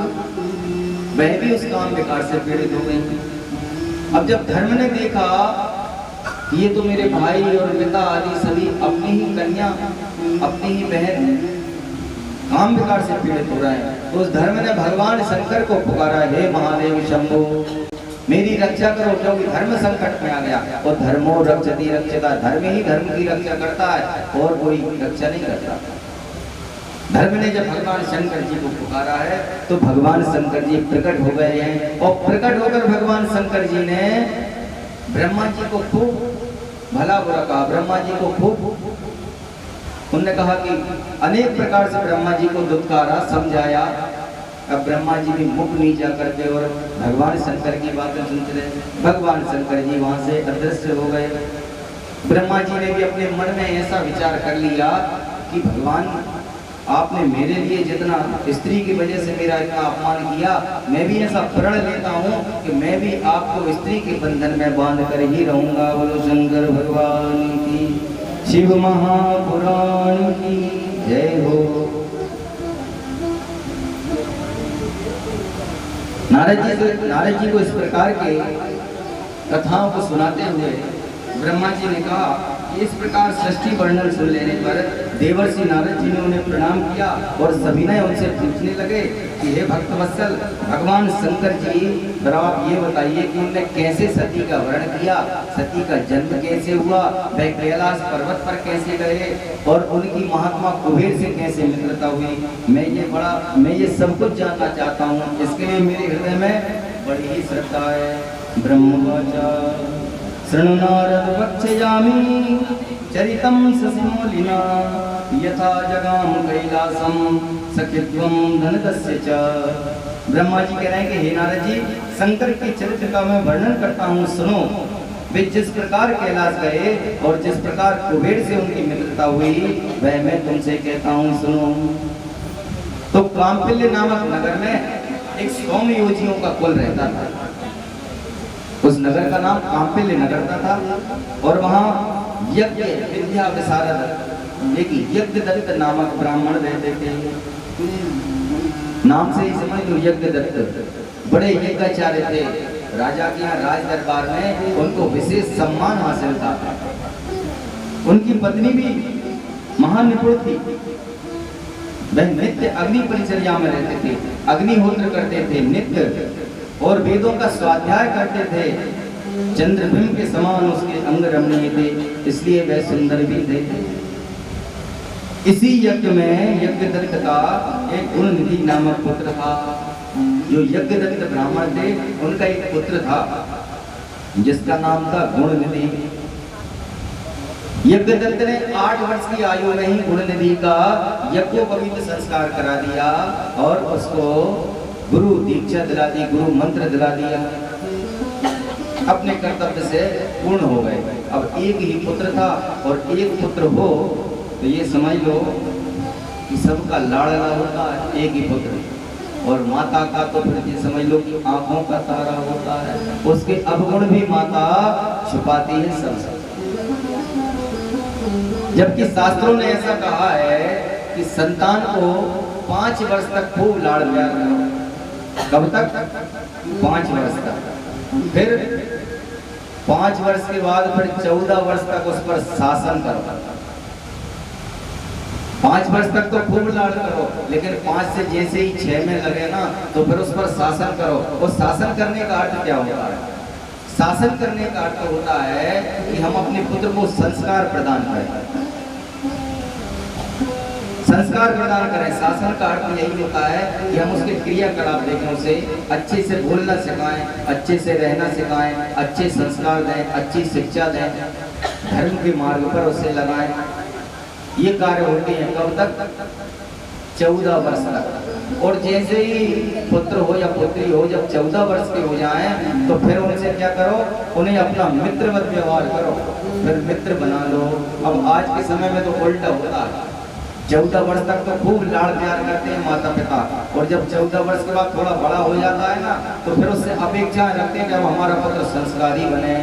वह भी उस काम विकार से पीड़ित हो गई। अब जब धर्म ने देखा ये तो मेरे भाई और पिता आदि सभी अपनी ही कन्या, अपनी ही बहन काम विकार से पीड़ित हो रहे हैं, तो उस धर्म ने भगवान शंकर को पुकारा, हे महादेव शंभो मेरी रक्षा करो, क्योंकि धर्म संकट में आ गया। और धर्मो रक्षति रक्षता, धर्म ही धर्म की रक्षा करता है और कोई रक्षा नहीं करता। धर्म ने जब भगवान शंकर जी को पुकारा है तो भगवान शंकर जी प्रकट हो गए हैं, और प्रकट होकर भगवान शंकर जी ने ब्रह्मा जी को खूब भला बुरा कहा। ब्रह्मा जी को खूब उन्होंने कहा कि अनेक प्रकार से ब्रह्मा जी को दुत्कारा, समझाया। अब ब्रह्मा जी भी मुख नीचा करके और भगवान शंकर की बातें सुनते रहे। भगवान शंकर जी वहां से अदृश्य हो गए। ब्रह्मा जी ने भी अपने मन में ऐसा विचार कर लिया कि भगवान आपने मेरे लिए जितना स्त्री की वजह से मेरा इतना अपमान किया, मैं भी ऐसा प्रण लेता हूँ कि मैं भी आपको स्त्री के बंधन में बांध कर ही रहूंगा। बोलो शंकर भगवान की, शिव महापुराण की जय हो। नारद जी को इस प्रकार के कथाओं को सुनाते हुए ब्रह्मा जी ने कहा, इस प्रकार सृष्टि वर्णन सुन लेने पर देवर्षि नारद जी ने उन्हें प्रणाम किया और सविनय उनसे पूछने लगे कि हे भक्तवत्सल, भगवान शंकर जी पर आप ये बताइए कि उन्होंने कैसे सती का वर्ण किया, सती का जन्म कैसे हुआ, वह कैलाश पर्वत पर कैसे गए और उनकी महात्मा कुबेर से कैसे मित्रता हुई। मैं ये सब कुछ जानना चाहता हूँ, इसके लिए मेरे हृदय में बड़ी ही श्रद्धा है। ब्रह्मवाचा शृणु नारद वक्ष्यामि चरितं ससिमौलिना यथा जगाम कैलासम सखित्वं धनदस्य च। ब्रह्मा जी कह रहे हैं कि हे नारद जी, शंकर के चरित्र का मैं वर्णन करता हूँ, सुनो। वे जिस प्रकार कैलाश गए और जिस प्रकार कुबेर से उनकी मित्रता हुई, वह मैं तुमसे कहता हूँ, सुनो। तो काम्पिल्य नामक नगर में एक 100 योजियों का कुल रहता था। उस नगर का नाम काम्पिल्य नगर था और वहाँ यज्ञ विद्या विशारद एक यज्ञदत्त नामक ब्राह्मण रहते थे। नाम से ही समझ लो, यज्ञदत्त बड़े यज्ञाचार्य थे। राजा के यहाँ राज दरबार में उनको विशेष सम्मान हासिल था। उनकी पत्नी भी महान निपुण थी। वह नित्य अग्नि परिचर्या में रहते थे, अग्निहोत्र करते थे नित्य, और वेदों का स्वाध्याय करते थे। चंद्रबिंब के समान उसके अंग रमणीय थे, इसलिए वह सुंदर भी थे। इसी यज्ञ में यज्ञदत्त का एक गुणनिधि नामक पुत्र था। जो यज्ञदत्त ब्राह्मण थे, उनका एक पुत्र था जिसका नाम था गुणनिधि। यज्ञदत्त ने 8 वर्ष की आयु में ही गुणनिधि का यज्ञोपवीत संस्कार करा दिया और उसको गुरु दीक्षा दिला दी, गुरु मंत्र दिला दिया। अपने कर्तव्य से पूर्ण हो गए। अब एक ही पुत्र था और एक पुत्र हो तो ये समझ लो कि सबका लाडला होता है एक ही पुत्र, और माता का तो फिर ये समझ लो कि आंखों का तारा होता है। उसके अवगुण भी माता छुपाती है सब। जबकि शास्त्रों ने ऐसा कहा है कि संतान को 5 वर्ष तक खूब लाड़ प्यार करो। कब तक? 5 वर्ष तक। फिर 5 वर्ष के बाद फिर 14 वर्ष तक उस पर शासन करो। 5 वर्ष तक तो खूब लाड़ करो, लेकिन 5 से जैसे ही 6 में लगे ना तो फिर उस पर शासन करो। और शासन करने का अर्थ क्या होता है? शासन करने का अर्थ होता है कि हम अपने पुत्र को संस्कार प्रदान करें, संस्कार प्रदान करें। शासन का अर्थ यही होता है कि हम उसके क्रियाकलाप देखें, उसे अच्छे से बोलना सिखाएं, अच्छे से रहना सिखाएं, अच्छे संस्कार दें, अच्छी शिक्षा दें, धर्म के मार्ग पर उसे लगाएं। ये कार्य होते हैं कब तक? 14 वर्ष तक। और जैसे ही पुत्र हो या पुत्री हो, जब 14 वर्ष के हो जाएं तो फिर उनसे क्या करो? उन्हें अपना मित्रवत व्यवहार करो, फिर मित्र बना लो। अब आज के समय में तो उल्टा होता है। 14 वर्ष तक तो खूब लाड़ प्यार करते हैं माता पिता, और जब 14 वर्ष के बाद थोड़ा बड़ा हो जाता है ना तो फिर उससे अपेक्षा रखते हैं कि अब हमारा पुत्र संस्कारी बने।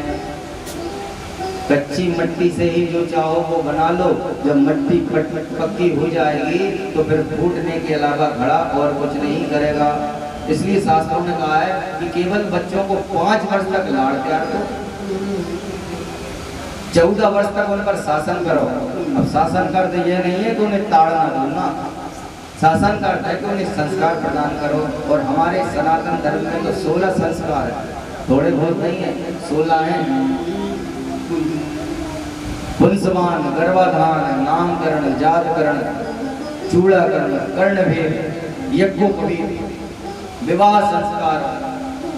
कच्ची मिट्टी से ही जो चाहो वो बना लो, जब मिट्टी पक्की हो जाएगी तो फिर फूटने के अलावा घड़ा और कुछ नहीं करेगा। इसलिए शास्त्रों ने कहा है कि केवल बच्चों को 5 वर्ष तक लाड़ प्यार दो, 14 वर्ष तक उन पर शासन करो। अब शासन कर दे ये नहीं है कि उन्हें ताड़ना दूंगा, शासन का अर्थ है कि उन्हें संस्कार प्रदान करो। और हमारे सनातन धर्म में तो 16 संस्कार है, थोड़े बहुत नहीं है, 16 हैं। पुंसमान, गर्भाधान, नामकरण, जातकरण, चूड़ाकरण, कर्णभेद, यज्ञोपवीत, विवाह संस्कार,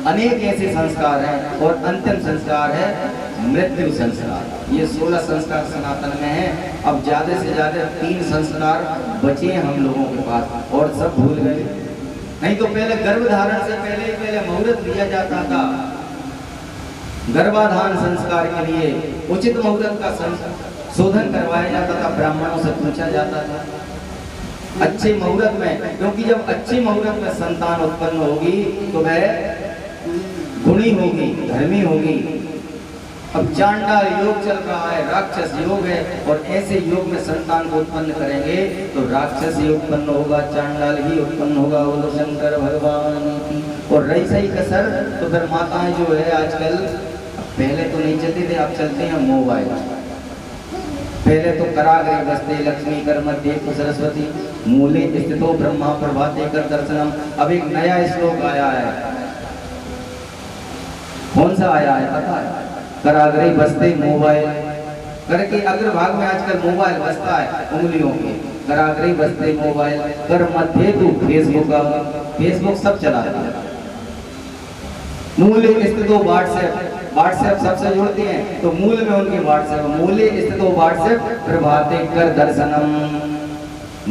अनेक ऐसे संस्कार हैं। और अंतिम संस्कार है मृत्यु संस्कार। ये 16 संस्कार सनातन में हैं। अब ज्यादा से ज्यादा 3 संस्कार बचे हैं हम लोगों के पास, और सब भूल गए। नहीं तो पहले गर्भधारण से पहले मुहूर्त लिया जाता था। गर्भाधान संस्कार के लिए उचित मुहूर्त का शोधन करवाया जाता था, ब्राह्मणों से पूछा जाता था अच्छे मुहूर्त में, क्योंकि जब अच्छे मुहूर्त में संतान उत्पन्न होगी तो वह गुणी होगी, धर्मी होगी। अब चांडाल योग चल रहा है, राक्षस योग है, और ऐसे योग में संतान को उत्पन्न करेंगे तो राक्षस ही उत्पन्न होगा, चांडाल ही उत्पन्न होगा। बोलो शंकर भगवान की। और रही सही कसर तो फिर माताएं जो है आजकल, पहले तो नहीं चलते थे, अब चलते हैं मोबाइल। पहले तो कराग्रे बसते लक्ष्मी कर मध्य सरस्वती मूले स्थितो ब्रह्मा प्रभाते कर दर्शनम। अब एक नया श्लोक आया है, कौन सा आया है पता है? कराग्रे बसते मोबाइल करके अग्रभाग में आजकल मोबाइल बसता है उंगलियों के। कराग्रे बसते मोबाइल कर मध्य तू फेसबुक सब चला रहा है। मूल स्थितो व्हाट्सएप सबसे जुड़ते हैं, तो मूल में उनके व्हाट्सएप, मूले स्थितो व्हाट्सएप प्रभाते कर दर्शनम।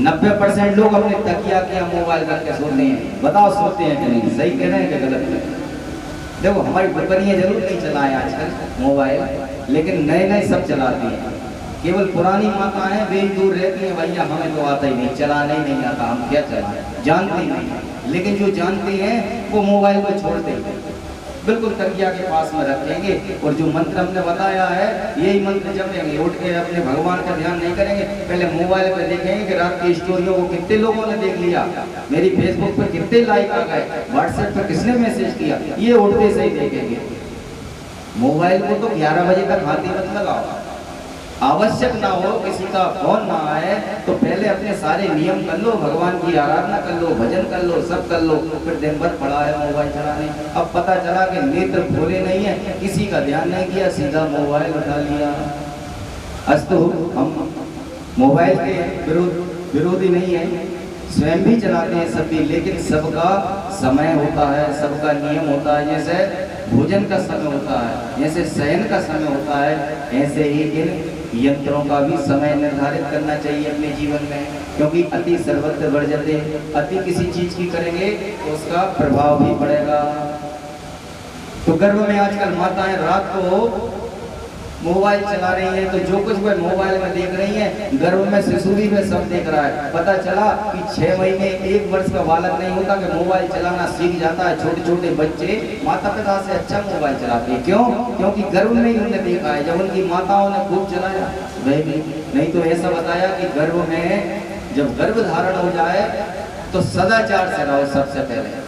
90% लोग अपने तकिया के मोबाइल करके सोते हैं। बताओ सोते हैं कि नहीं? सही कह रहे हैं कि गलत है? देखो हमारी बुकनियाँ जरूर नहीं चलाएं आजकल मोबाइल, लेकिन नए नए सब चलाती हैं। केवल पुरानी माता है वे दूर रहती हैं, भैया हमें तो आता ही नहीं, चलाना ही नहीं आता, हम क्या चलाएं, जानते नहीं। लेकिन जो जानते हैं वो मोबाइल को छोड़ते हैं, बिल्कुल तकिया के पास में रखेंगे। और जो मंत्र हमने बताया है यही मंत्र जपेंगे। उठ के अपने भगवान का ध्यान नहीं करेंगे, पहले मोबाइल पे देखेंगे कि रात की स्टोरियों को कितने लोगों ने देख लिया, मेरी फेसबुक पे कितने लाइक आ गए, व्हाट्सएप पे किसने मैसेज किया, ये उठते से ही देखेंगे। मोबाइल को तो 11 बजे तक हाथ ही मत लगाओ। आवश्यक ना हो, किसी का फोन ना आए तो पहले अपने सारे नियम कर लो, भगवान की आराधना कर लो, भजन कर लो, सब कर लो, फिर दिन भर पड़ा है मोबाइल चलाने। अब पता चला कि नेत्र खोले नहीं है, किसी का ध्यान नहीं किया, सीधा मोबाइल उठा लिया। अस्तु हम मोबाइल के विरोधी नहीं है, स्वयं भी चलाते हैं सब भी, लेकिन सबका समय होता है, सबका नियम होता है। जैसे भोजन का समय होता है, जैसे शयन का समय होता है, ऐसे ही इन यंत्रों का भी समय निर्धारित करना चाहिए अपने जीवन में। क्योंकि अति सर्वत्र वर्जते, अति किसी चीज की करेंगे तो उसका प्रभाव भी पड़ेगा। तो गर्भ में आजकल माताएं रात को मोबाइल चला रही है, तो जो कुछ वह मोबाइल में देख रही है गर्भ में शिशु भी में सब देख रहा है। पता चला कि 6 महीने 1 वर्ष का बालक नहीं होता कि मोबाइल चलाना सीख जाता है। छोटे छोटे बच्चे माता पिता से अच्छा मोबाइल चलाते हैं। क्यों? क्योंकि गर्भ में ही उन्होंने देखा है, जब उनकी माताओं ने खूब चलाया वह भी। नहीं तो ऐसा बताया कि गर्भ में जब गर्भ धारण हो जाए तो सदाचार से रहो। सबसे पहले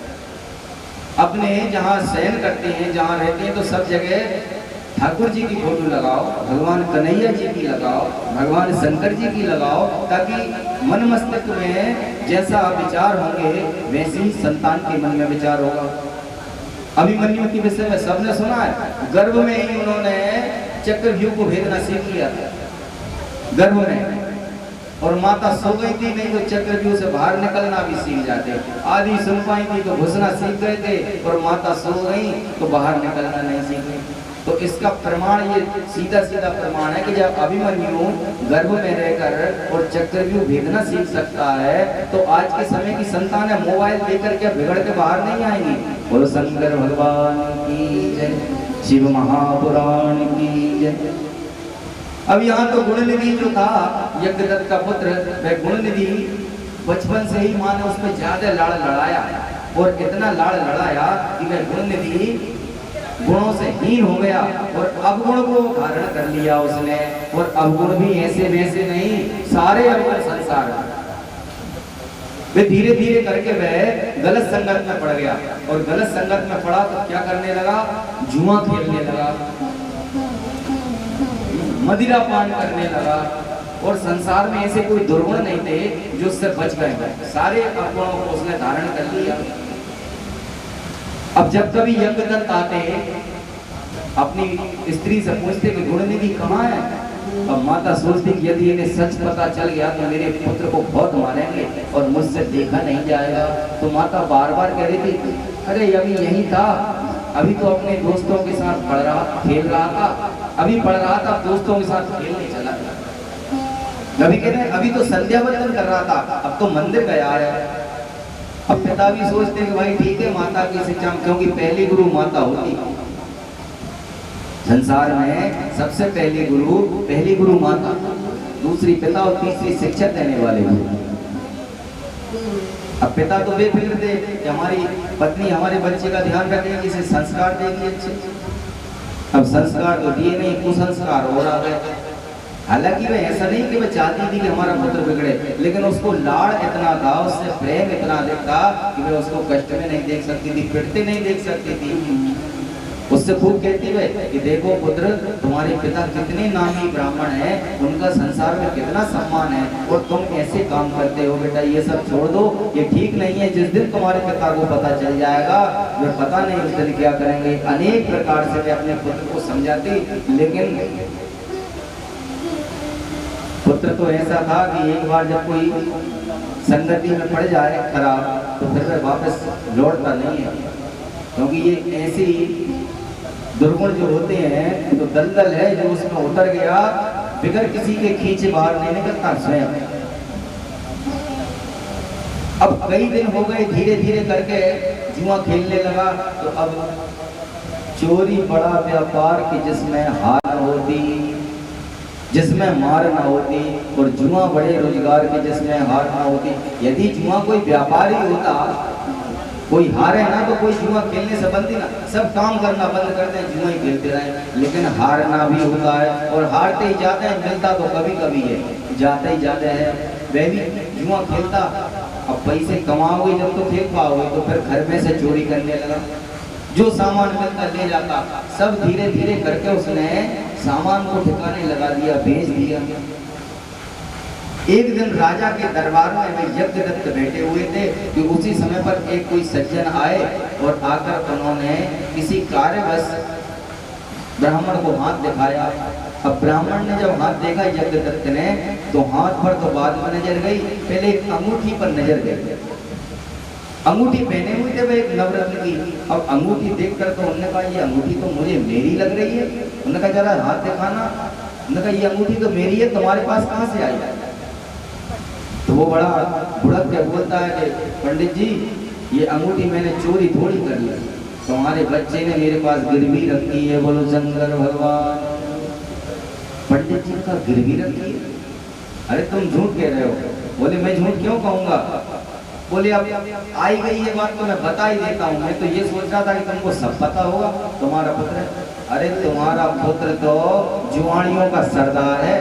अपने जहाँ शयन करते हैं, जहाँ रहते हैं, तो सब जगह ठाकुर जी की फोटो लगाओ, भगवान कन्हैया जी की लगाओ, भगवान शंकर जी की लगाओ, ताकि मन मस्तिष्क में जैसा विचार होंगे वैसे ही संतान के मन में विचार होगा। अभिमन्यु के विषय में सबने सुना है, गर्भ में ही उन्होंने चक्रव्यूह को भेदना सीख लिया था, गर्भ में। और माता सो गई थी, नहीं तो चक्रव्यूह से बाहर निकलना भी सीख जाते। आदि सुन पाई थी तो घुसना सीख गए थे, और माता सो गई तो बाहर निकलना नहीं सीख गई। तो इसका प्रमाण, ये सीधा सीधा प्रमाण है कि जब अभिमन्यु गर्भ में रहकर और चक्रव्यूह भेदना सीख सकता है, तो आज के समय की संतान मोबाइल देकर के बिगड़ के बाहर नहीं आएंगी। बोलो शंकर भगवान की जय, शिव महापुराण की जय। अब यहाँ तो गुणनिधि जो था यज्ञदत्त का पुत्र, वह गुणनिधि बचपन से ही माँ ने उसमें ज्यादा लाड़ लड़ाया, और इतना लाड़ लड़ाया कि वह गुणनिधि गुणों से हीन हो गया और अवगुण को धारण कर लिया उसने। और अवगुण भी ऐसे वैसे नहीं, सारे अवगुण संसार वे धीरे धीरे करके वह गलत संगत में पड़ गया। और गलत संगत में पड़ा तो क्या करने लगा, जुआ खेलने लगा, मदिरा पान करने लगा। और संसार में ऐसे कोई दुर्गुण नहीं थे जो उससे बच गए, सारे अवगुणों को उसने धारण कर लिया। अब जब कभी यज्ञदत्त आते अपनी स्त्री से पूछते कि गुणनिधि कहाँ है। अब माता सोचती कि यदि इन्हें सच पता चल गया तो मेरे पुत्र को बहुत मारेंगे और मुझसे देखा नहीं जाएगा। तो माता बार बार कह रही थी, अरे अभी यही था, अभी तो अपने दोस्तों के साथ खेल रहा था, अभी पढ़ रहा था, दोस्तों के साथ खेलने चला गया। अभी कह रहे अभी तो संध्या वंदन कर रहा था, अब तो मंदिर गया है। अब पिता भी सोचते हैं कि भाई ठीक है, माता की शिक्षा, क्योंकि पहली गुरु माता होती संसार में, सबसे पहली गुरु माता, दूसरी पिता और तीसरी शिक्षा देने वाले गुरु। अब पिता तो बेफिक्र थे कि हमारी पत्नी हमारे बच्चे का ध्यान रखेगी, इसे संस्कार देगी अच्छे। अब संस्कार तो दिए नहीं, कुसंस्कार हो रहा है। हालांकि वह ऐसा नहीं कि वह चाहती थी कि हमारा पुत्र बिगड़े, लेकिन उसको लाड़ इतना था, उससे प्रेम इतना अधिक था कि वह उसको कष्ट में नहीं देख सकती थी, पिटते नहीं देख सकती थी। उससे खूब कहती है कि देखो पुत्र, तुम्हारे पिता कितने नामी ब्राह्मण हैं, उनका संसार में कितना सम्मान है, और तुम ऐसे काम करते हो। बेटा ये सब छोड़ दो, ये ठीक नहीं है। जिस दिन तुम्हारे पिता को पता चल जाएगा, वे पता नहीं उस दिन क्या करेंगे। अनेक प्रकार से वे अपने पुत्र को समझाती, लेकिन पुत्र तो ऐसा था कि एक बार जब कोई संगति में पड़ जाए खराब, तो फिर वह वापस लौटता नहीं है। क्योंकि ये ऐसी दुर्गुण जो होते हैं तो दलदल है, जो उसमें उतर गया बिगर किसी के खींचे बाहर नहीं निकलता स्वयं। अब कई दिन हो गए, धीरे धीरे करके जुआ खेलने लगा। तो अब चोरी बड़ा व्यापार की जिसमें हार होती, जिसमें मार ना होती, और जुआ बड़े रोजगार की जिसमें हार ना होती। यदि जुआ कोई व्यापारी होता, कोई हारे ना तो कोई जुआ खेलने से बंद ही ना, सब काम करना बंद कर दें, जुआ ही खेलते रहे। लेकिन हारना भी होता है, और हारते ही जाते हैं, मिलता तो कभी कभी है, जाते ही जाते हैं। वह भी जुआ खेलता। अब पैसे कमाओगे जब तो खेल पाओगे, तो फिर घर में से चोरी करने लगा, जो सामान मिलता ले जाता। सब धीरे धीरे करके उसने सामान को ठिकाने लगा दिया, बेच दिया। एक दिन राजा के दरबार में वे यज्ञदत्त बैठे हुए थे कि उसी समय पर एक कोई सज्जन आए और आकर उन्होंने किसी कार्यवश ब्राह्मण को हाथ दिखाया। अब ब्राह्मण ने जब हाथ देखा यज्ञदत्त ने, तो हाथ पर तो बाद में नजर गई, पहले एक अंगूठी पर नजर गई। अंगूठी पहने हुए थे वह एक नवरत्न की। अब अंगूठी देखकर तो उन्होंने कहा ये अंगूठी तो मुझे मेरी लग रही है। उन्होंने कहा जरा हाथ दिखाना। उन्होंने कहा ये अंगूठी तो मेरी है, तुम्हारे पास कहाँ से आई? तो वो बड़ा भुड़क के बोलता है कि पंडित जी, ये अंगूठी मैंने चोरी थोड़ी कर ली, तुम्हारे बच्चे ने मेरे पास गिरवी रखी है। बोलो शंकर भगवान। पंडित जी का गिरवी रखी है? अरे तुम झूठ कह रहे हो। बोले मैं झूठ क्यों कहूँगा। बोले अब आई गई ये बात तो मैं बता ही देता हूँ। मैं तो ये सोच रहा था कि तुमको सब पता होगा, तुम्हारा पुत्र है। अरे तुम्हारा पुत्र तो जुआनियों का सरदार है,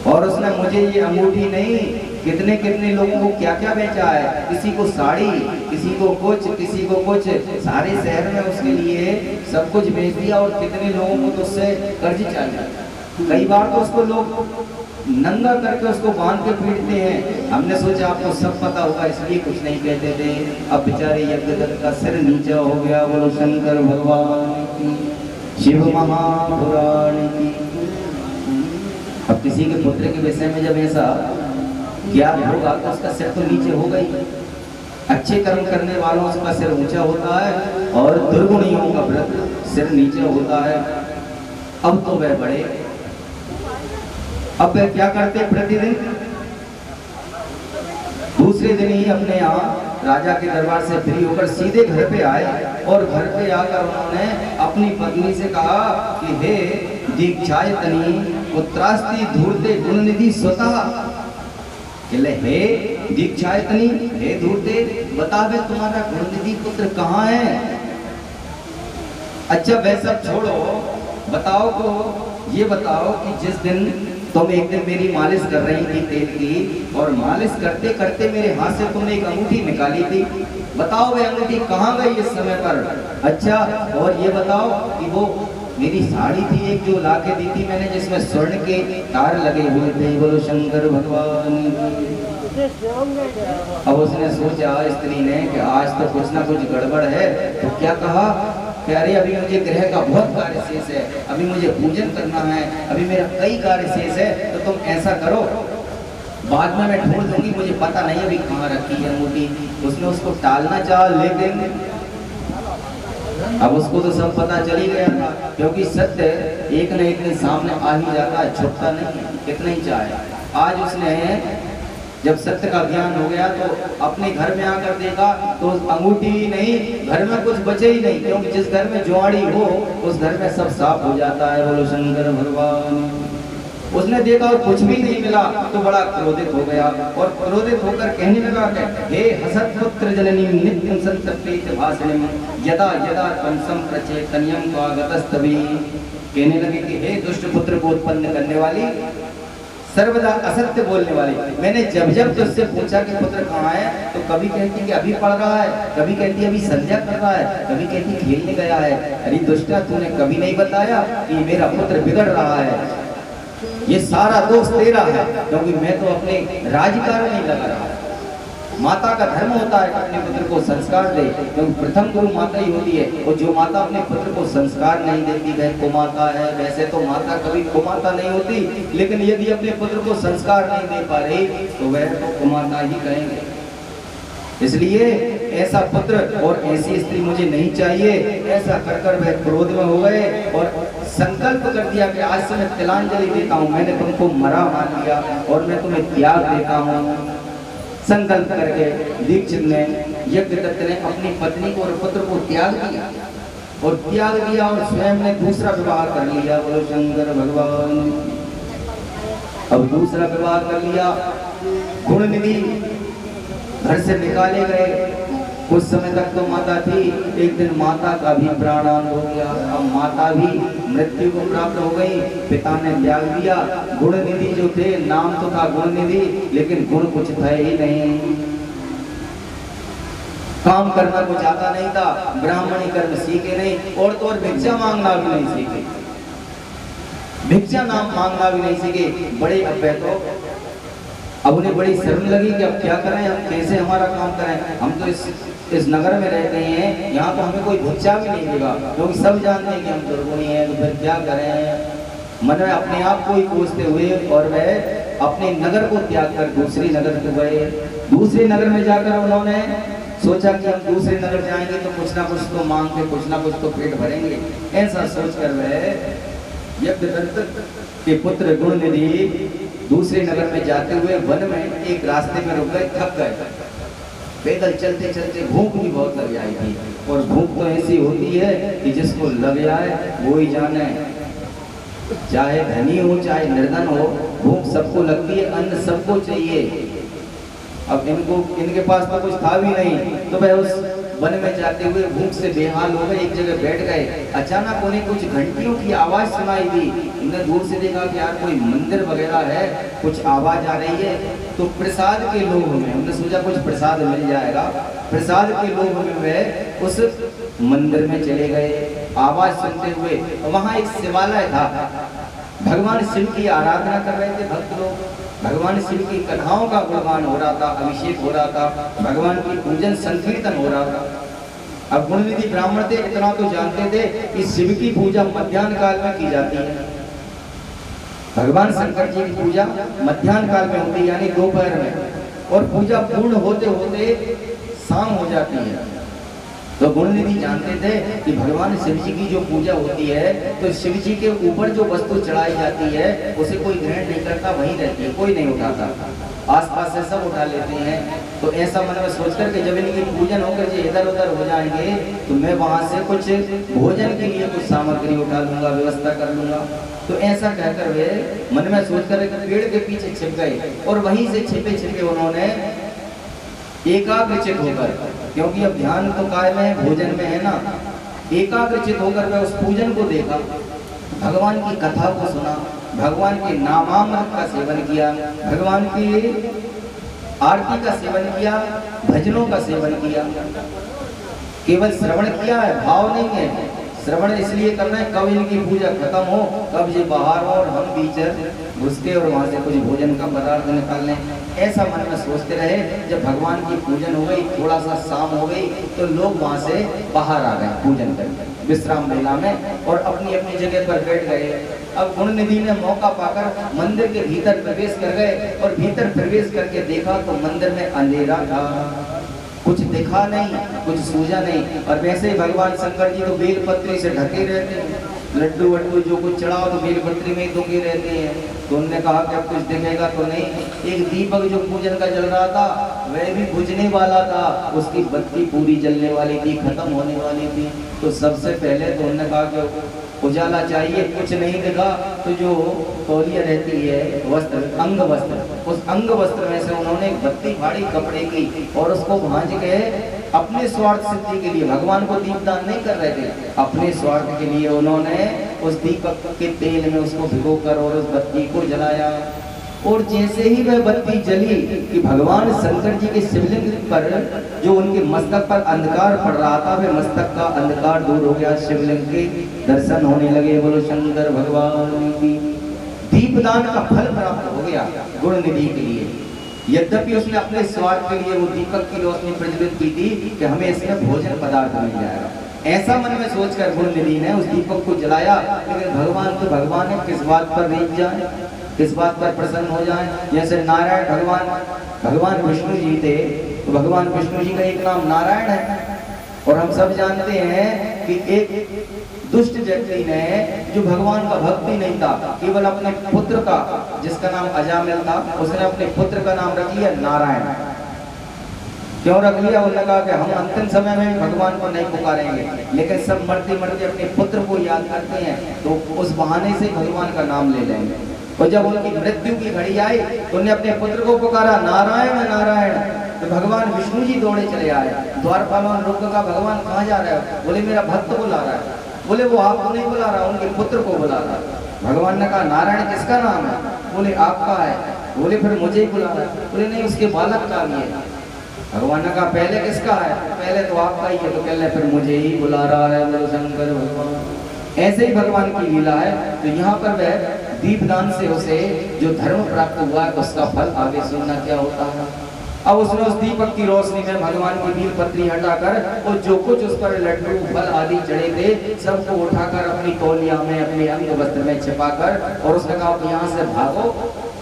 और उसने मुझे ये अंगूठी नहीं, कितने कितने लोगों को क्या क्या बेचा है। किसी को साड़ी, किसी को कुछ, किसी को कुछ, सारे शहर में उसके लिए सब कुछ बेच दिया। और कितने लोगों को तो उससे कर्ज चाहिए। कई बार तो उसको लोग नंगा करके उसको बांध के पीटते हैं। हमने सोचा आपको सब पता होगा, इसलिए कुछ नहीं कहते थे। अब बेचारे यज्ञदत्त का सिर नीचा हो गया। बोलो शंकर भगवान की, शिव महापुराण की। अब किसी के पुत्र के विषय में जब ऐसा ज्ञान होगा तो उसका सिर तो नीचे हो गई। अच्छे कर्म करने वालों का सिर ऊंचा होता है, और दुर्गुणियों का सिर नीचे होता है। अब तो वह बड़े, अब वह क्या करते प्रतिदिन, दूसरे दिन ही अपने यहाँ राजा के दरबार से फ्री होकर सीधे घर पे आए। और घर पे आकर उन्होंने अपनी पत्नी से कहा कि हे दीक्षायतनी पुत्रास्ति धूर्ते गुणनिधि स्वतः। हे दीक्षायतनी, हे धूर्ते, बता बे तुम्हारा गुणनिधि पुत्र कहाँ है। अच्छा वह सब छोड़ो, बताओ को ये बताओ कि जिस दिन तुम एक दिन मेरी मालिश कर रही थी तेल की, और मालिश करते करते मेरे हाथ से तुमने एक अंगूठी निकाली थी, बताओ वह अंगूठी कहाँ गई इस समय पर? अच्छा और ये बताओ कि वो मेरी साड़ी थी एक जो ला के दी थी मैंने, जिसमें स्वर्ण के तार लगे हुए थे, बोलो शंकर भगवान। अब उसने सोचा स्त्री ने कि आज तो कुछ ना कुछ गड़बड़ है, तो क्या कहा कि अरे अभी मुझे ग्रह का बहुत कार्य शेष है, अभी मुझे पूजन करना है, अभी मेरा कई कार्य शेष है, तो तुम ऐसा करो बाद में मैं ढूंढ दूंगी, मुझे पता नहीं अभी कहाँ रखी है अंगूठी। उसने उसको टालना चाहा, लेकिन अब उसको तो सब पता चल ही गया था, क्योंकि सत्य एक न एक दिन सामने आ ही जाता है, छुपता नहीं कितना ही चाहे। आज उसने जब सत्य का ज्ञान हो गया तो अपने घर में आकर देखा तो अंगूठी नहीं, घर में कुछ बचे ही नहीं, क्योंकि जिस घर में जुआड़ी हो उस घर में सब साफ हो जाता है, बोलो शंकर भगवान। उसने देखा और कुछ भी नहीं मिला तो बड़ा क्रोधित हो गया, और क्रोधित होकर कहने लगा कि हे हसत पुत्र जननी नित्यं संतप्त भाषणम यदा यदा त्वं संप्रचेतन्यं स्वागतस्तवी। कहने लगे कि हे दुष्ट पुत्र को उत्पन्न करने वाली, सर्वदा असत्य बोलने वाली, मैंने जब जब तुझसे पूछा कि पुत्र कहाँ है, तो कभी कहती कि अभी पढ़ रहा है, कभी कहती अभी संध्या कर रहा है, कभी कहती खेलने गया है। अरे दुष्टा, तूने कभी नहीं बताया कि मेरा पुत्र बिगड़ रहा है, ये सारा दोष तेरा है, क्योंकि मैं तो अपने राजकारण नहीं लगा रहा। माता का धर्म होता है अपने पुत्र को संस्कार दे, क्योंकि प्रथम गुरु माता ही होती है, और जो माता अपने पुत्र को संस्कार नहीं देती वह कुमाता है। वैसे तो माता कभी कुमाता नहीं होती, लेकिन यदि अपने पुत्र को संस्कार नहीं दे पा रही तो वह तो कुमाता ही कहेंगे। इसलिए ऐसा पुत्र और ऐसी स्त्री मुझे नहीं चाहिए। ऐसा कर कर वह क्रोध में हो गए और संकल्प कर दिया कि आज से मैं तिलांजलि देता हूँ, मैंने तुमको मरा मान लिया और मैं तुम्हें त्याग देता हूँ। संकल्प करके दीक्षित ने, यज्ञदत्त ने अपनी पत्नी को और पुत्र को त्याग दिया, और त्याग दिया और स्वयं ने दूसरा विवाह कर लिया, बोलो शंकर भगवान। अब दूसरा विवाह कर लिया, गुणनिधि घर से निकाले गए। कुछ समय तक तो माता थी, एक दिन माता का भी प्राणांत हो गया। अब माता भी मृत्यु को प्राप्त हो गई, पिता ने त्याग दिया। गुणनिधि जो थे, नाम तो था गुणनिधि, लेकिन गुण कुछ थे ही नहीं। काम करना कुछ आता नहीं था, ब्राह्मणी कर्म सीखे नहीं, और तो और भिक्षा मांगना भी नहीं सीखे, भिक्षा नाम मांगना भी नहीं सीखे। बड़े अब अब उन्हें बड़ी शर्म लगी कि अब क्या करें, हम कैसे हमारा काम करें, हम तो इस नगर में रहते हैं, यहाँ तो हमें कोई भिक्षा भी नहीं देगा, क्योंकि सब जानते हैं कि हम दुर्गुणी हैं, तो फिर क्या करें। मन में अपने आप को ही कोसते हुए और वह अपने नगर को त्याग कर दूसरी नगर को गए। दूसरे नगर में जाकर उन्होंने सोचा कि हम दूसरे नगर जाएंगे तो कुछ ना कुछ तो मांग के कुछ ना कुछ तो पेट भरेंगे। ऐसा सोचकर वह यज्ञदत्त के पुत्र गुणनिधि दूसरे नगर में जाते हुए वन में एक रास्ते में रुक गए, थक गए। पैदल चलते चलते भूख भी बहुत लग जाई थी, और भूख तो ऐसी होती है कि जिसको लग जाए वो ही जाने, चाहे धनी हो चाहे निर्धन हो, भूख सबको लगती है, अन्न सबको चाहिए। अब इनके पास तो कुछ था भी नहीं, तो वह उस वन में जाते हुए भूख से बेहाल हो गए, एक जगह बैठ गए। अचानक उन्हें कुछ घंटियों की आवाज सुनाई दी। उन्होंने दूर से देखा कि यार कोई मंदिर वगैरह है, कुछ आवाज आ रही है, तो प्रसाद के लोभ में उन्होंने सोचा कुछ प्रसाद मिल जाएगा। प्रसाद के लोभ में वे उस मंदिर में चले गए आवाज सुनते हुए। वहां एक शिवालय था, भगवान शिव की आराधना कर रहे थे भक्त लोग, भगवान शिव की कथाओं का गुणगान हो रहा था, अभिषेक हो रहा था, भगवान की पूजन संकीर्तन हो रहा था। अब गुणनिधि ब्राह्मण थे, इतना तो जानते थे कि शिव की पूजा मध्याह्न काल में की जाती है। भगवान शंकर जी की पूजा मध्याह्न काल में होती है, यानी दोपहर में, और पूजा पूर्ण होते होते शाम हो जाती है। तो गुणनिधि जानते थे कि भगवान शिव जी की जो पूजा होती है, तो शिव जी के ऊपर जो वस्तु चढ़ाई जाती है उसे कोई ग्रहण नहीं करता, वहीं रहती है, कोई नहीं उठाता, आसपास से सब उठा लेते हैं। तो ऐसा मन में सोचकर कि जब इनकी पूजन होकर जो इधर उधर हो जाएंगे तो मैं वहां से कुछ भोजन के लिए कुछ सामग्री उठा लूंगा, व्यवस्था कर लूंगा। तो ऐसा कहकर वे मन में सोचकर पेड़ के पीछे छिप गए, और वहीं से छिपे छिपे उन्होंने एकाग्रचित होकर, क्योंकि अब ध्यान तो काय में है, भोजन में है ना, एकाग्रचित होकर वह उस पूजन को देखा, भगवान की कथा को सुना, भगवान के नामामृत का सेवन किया, भगवान की आरती का सेवन किया, भजनों का सेवन किया। केवल श्रवण किया है, भाव नहीं है। श्रवण इसलिए करना है कब इनकी पूजा खत्म हो, कब ये बाहर हो और हम भीतर घुस के और वहाँ से कुछ भोजन का पदार्थ निकाल लें, ऐसा मन में सोचते रहे। जब भगवान की पूजन हो गई, थोड़ा सा शाम हो गई, तो लोग वहाँ से बाहर आ गए पूजन करके विश्राम मेला में और अपनी अपनी जगह पर बैठ गए। अब गुण निधि ने मौका पाकर मंदिर के भीतर प्रवेश कर गए और भीतर प्रवेश करके देखा तो मंदिर में अंधेरा था, कुछ दिखा नहीं, कुछ सूझा नहीं। और वैसे ही भगवान शंकर जी तो बेलपत्री से ढके रहते हैं, लड्डू वड्डू जो कुछ चढ़ाओ तो बेलपत्री में ही दुखे रहते हैं। तो उन्होंने कहा कि अब कुछ दिखेगा तो नहीं। एक दीपक जो पूजन का जल रहा था वह भी बुझने वाला था, उसकी बत्ती पूरी जलने वाली थी, खत्म होने वाली थी। तो सबसे पहले तो उन्होंने कहा कि उजाला चाहिए, कुछ नहीं दिखा तो जो तौलिया रहती है वस्त्र, अंग वस्त्र, उस अंग वस्त्र में से उन्होंने एक बत्ती फाड़ी कपड़े की और उसको भांज के अपने स्वार्थ सिद्धि के लिए, भगवान को दीपदान नहीं कर रहे थे, अपने स्वार्थ के लिए उन्होंने उस दीपक के तेल में उसको भिगोकर और उस बत्ती को जलाया। और जैसे ही वह बत्ती जली कि भगवान शंकर जी के शिवलिंग पर जो उनके मस्तक पर अंधकार पड़ रहा था, वह मस्तक का अंधकार दूर हो गया, शिवलिंग के दर्शन होने लगे। बोलो शंकर भगवान की। दीपदान का फल प्राप्त हो गया गुण निधि के लिए। यद्यपि उसने अपने स्वार्थ के लिए वो दीपक की रोशनी प्रज्वलित की थी कि हमें इसमें भोजन पदार्थ मिल जाएगा, ऐसा मन में सोचकर गुण निधि ने उस दीपक को जलाया। लेकिन भगवान तो भगवान है, किस बात पर रीझ जाए, किस बात पर प्रसन्न हो जाए। जैसे नारायण भगवान विष्णु जी थे, तो भगवान विष्णु जी का एक नाम नारायण है। और हम सब जानते हैं कि एक दुष्ट व्यक्ति ने, जो भगवान का भक्ति नहीं था, केवल अपने पुत्र का, जिसका नाम अजामिल था, उसने अपने पुत्र का नाम रख लिया नारायण। क्यों रख लिया? उन्होंने कहा कि हम अंतिम समय में भगवान को नहीं पुकारेंगे, लेकिन सब मरते मरते अपने पुत्र को याद करते हैं, तो उस बहाने से भगवान का नाम ले लेंगे। और जब उनकी मृत्यु की घड़ी आई तो उन्हें अपने पुत्र को पुकारा नारायण नारायण। तो भगवान विष्णु जी दौड़े चले आए, द्वारपालों ने रोक कहा भगवान कहाँ जा रहे हो? बोले मेरा भक्त बुला रहा है। बोले वो आपको नहीं बुला रहा, उनके पुत्र को बुला रहा है। भगवान ने कहा नारायण किसका नाम है? बोले आपका है। बोले फिर मुझे ही बुला रहा है। बोले नहीं, उसके बालक का भी है। भगवान ने कहा पहले किसका है? पहले तो आपका ही है। तो कहले फिर मुझे ही बुला रहा है शंकर भगवान। ऐसे ही भगवान की लीला है। तो यहाँ पर वह दीपदान से उसे जो धर्म प्राप्त हुआ है उसका फल आगे सुनना क्या होता है। अब उसने उस दीपक की रोशनी में भगवान की बील पत्री हटाकर और जो कुछ उस पर लड्डू फल आदि चढ़े थे सबको उठाकर अपनी तौलिया में, अपने अंग वस्त्र में छिपाकर, और उसने कहा यहाँ से भागो,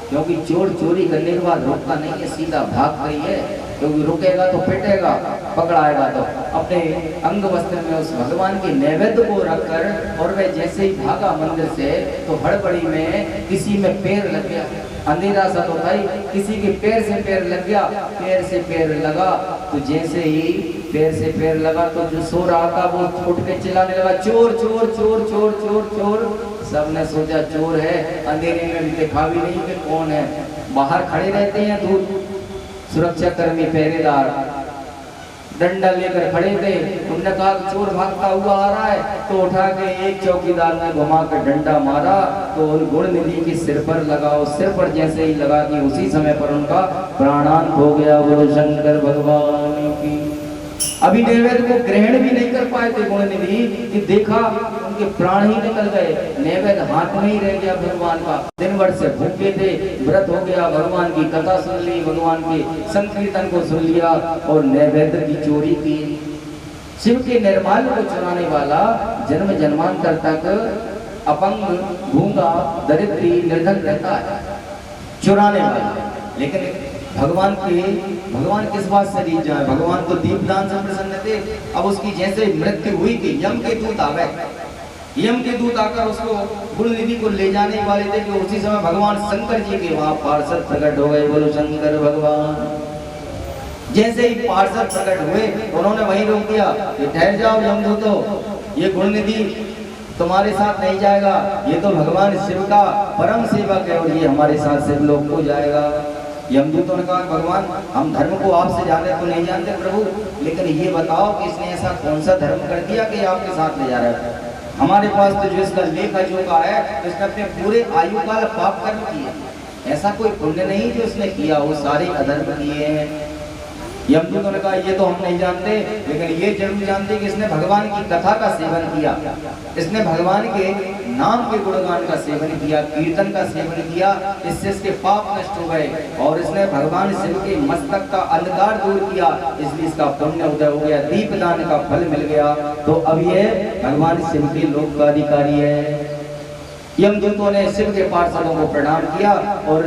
क्योंकि चोर चोरी करने के बाद रुकता नहीं है, सीधा भाग रही है, क्योंकि रुकेगा तो पिटेगा, पकड़ाएगा। तो अपने अंग वस्त्र में उस भगवान के नैवेद्य को रखकर और वह जैसे ही भागा मंदिर से तो हड़बड़ी में किसी में पैर लग गया। अंधेरा सा तो था ही, किसी के पैर से पैर लग गया। पैर से पैर लगा तो जैसे ही पैर से पैर लगा तो जो सो रहा था वो उठ के चिल्लाने लगा चोर चोर चोर चोर चोर चोर। सबने सोचा चोर है, अंधेरे में भी देखा भी नहीं कि कौन है। बाहर खड़े रहते हैं दूर सुरक्षा कर्मी पहरेदार, डंडा लेकर खड़े थे। तुमने कहा चोर भागता हुआ आ रहा है, तो उठा के एक चौकीदार ने घुमा कर डंडा मारा तो उन गुण निधि के सिर पर लगा। उस सिर पर जैसे ही लगा कि उसी समय पर उनका प्राणांत हो गया। बोलो शंकर भगवान की। अभी नैवेद्य को ग्रहण भी नहीं कर पाए थे गुण निधि कि देखा उनके प्राण ही निकल गए, नैवेद्य हाथ में ही रह गया भगवान का। दिन भर से भूखे थे, व्रत हो गया, भगवान की कथा सुन ली, भगवान के संकीर्तन को सुन लिया और नैवेद्य की चोरी की। शिव के निर्माल्य को चुराने वाला जन्म जन्मांतर तक अपंग, गूंगा, दरिद्री, निर्धन रहता है, चुराने वाला। लेकिन भगवान किस बात से रीझ जाए? भगवान तो दीपदान से प्रसन्न थे। अब उसकी जैसे मृत्यु हुई थी, यम के दूत आ गए। यम के दूत आकर उसको गुण निधि को ले जाने वाले थे कि उसी समय भगवान शंकर जी के वहां पार्षद प्रकट हो गए। बोलो शंकर भगवान। जैसे ही पार्षद प्रकट हुए उन्होंने वहीं रोक दिया कि ठहर जाओ यमदूतो, ये गुण निधि तुम्हारे साथ नहीं जाएगा, ये तो भगवान शिव का परम सेवक है और ये हमारे साथ शिव लोक को जाएगा। यमदूतों ने कहा भगवान हम धर्म को आपसे ज्यादा तो नहीं जानते प्रभु, लेकिन ये बताओ कि इसने ऐसा कौन सा धर्म कर दिया कि आपके साथ ले जा रहा है। हमारे पास तो जो इसका लेखा जोखा है तो इसने अपने पूरे आयु काल पाप कर्म किए, ऐसा कोई पुण्य नहीं जो इसने किया, वो सारे अधर्म किए हैं। यमदूतों ने कहा ये तो हम नहीं जानते, लेकिन ये जरूर जानते कि इसने भगवान की कथा का सेवन किया, इसने भगवान के नाम के गुणगान का सेवन किया, कीर्तन का सेवन किया, इससे इसके पाप नष्ट हो गए और इसने भगवान शिव के मस्तक का अंधकार दूर किया, इसलिए इसका पुण्य उदय हो गया, दीपदान का फल मिल गया। तो अब ये भगवान शिव के लोक का अधिकारी है। यमदूतों ने शिव के पार्षदों को प्रणाम किया और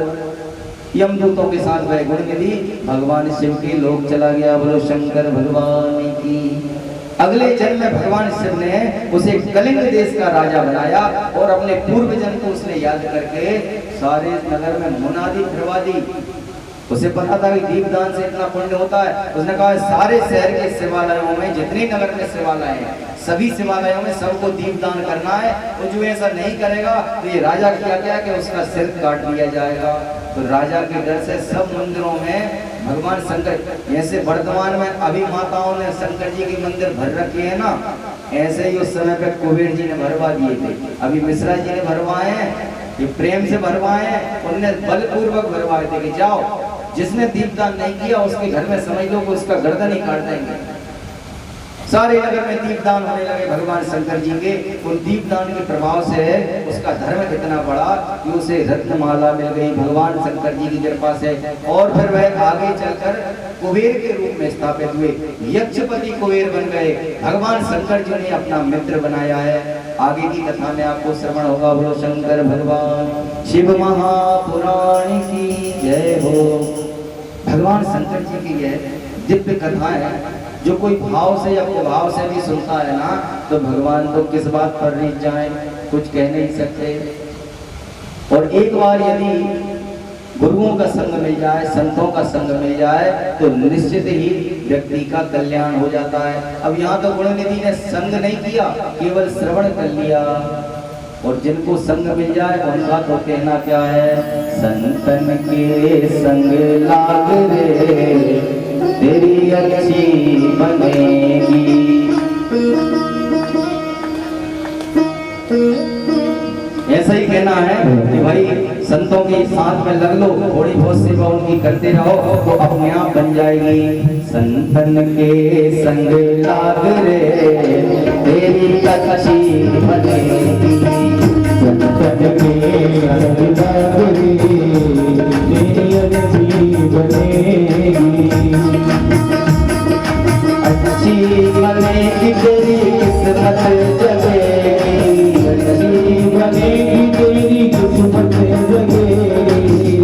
यमदूतों के साथ वह गुण मिली, भगवान शिव के लोक चला गया। बोलो शंकर भगवान की। अगले जन्म में भगवान शिव ने उसे कलिंग देश का राजा बनाया और अपने पूर्व जन्म को उसने याद करके सारे नगर में मुनादी फिरवा दी। उसे पता था कि दीपदान से इतना पुण्य होता है, उसने कहा सारे शहर के शिवालयों में, जितने नगर में शिवालय हैं, सभी शिवालयों में सबको दीपदान करना है, और जो ऐसा नहीं करेगा तो ये राजा क्या क्या कि उसका सिर काट लिया जाएगा। तो राजा के डर से सब मंदिरों में भगवान शंकर, ऐसे वर्तमान में अभी माताओं ने शंकर जी के मंदिर भर रखे हैं ना, ऐसे ही उस समय पे कुबेर जी ने भरवा दिए थे, अभी मिश्रा जी ने भरवाए हैं, ये प्रेम से भरवाए हैं, उन्होंने बलपूर्वक भरवाए थे कि जाओ जिसने दीपदान नहीं किया उसके घर में समझ लो कि उसका गर्दन ही काट देंगे। सारे नगर में दीपदान होने लगे भगवान शंकर जी के, उन दीपदान के प्रभाव से उसका धर्म इतना बड़ा कि उसे रत्नमाला मिल गई भगवान शंकर जी की कृपा से। और फिर वह आगे चलकर कुबेर के रूप में स्थापित हुए, यक्षपति कुबेर बन गए, भगवान शंकर जी ने अपना मित्र बनाया है। आगे की कथा में आपको श्रवण होगा। बोलो शंकर भगवान शिव महापुराण की जय हो। भगवान शंकर जी की यह दिव्य कथा है, जो कोई भाव से या प्रभाव से भी सुनता है ना, तो भगवान तो किस बात पर नहीं जाए, कुछ कह नहीं सकते। और एक बार यदि गुरुओं का संग मिल जाए, संतों का संग मिल जाए, तो निश्चित ही व्यक्ति का कल्याण हो जाता है। अब यहाँ तो गुणनिधि ने संग नहीं किया, केवल श्रवण कर लिया, और जिनको संग मिल जाए उनका तो कहना क्या है, संतन के संग लाग रे तेरी अच्छी बनेगी। ऐसा ही कहना है कि भाई संतों के साथ में लग लो, थोड़ी बहुत सेवा उनकी करते रहो तो अपने आप बन जाएगी। संतन के संग लाग रे तेरी अच्छी बनेगी, संतन के संग लाग रे तेरी अच्छी बनेगी, अच्छी बनेगी तेरी किस्मत जगेगी, अच्छी बनेगी तेरी किस्मत जगेगी,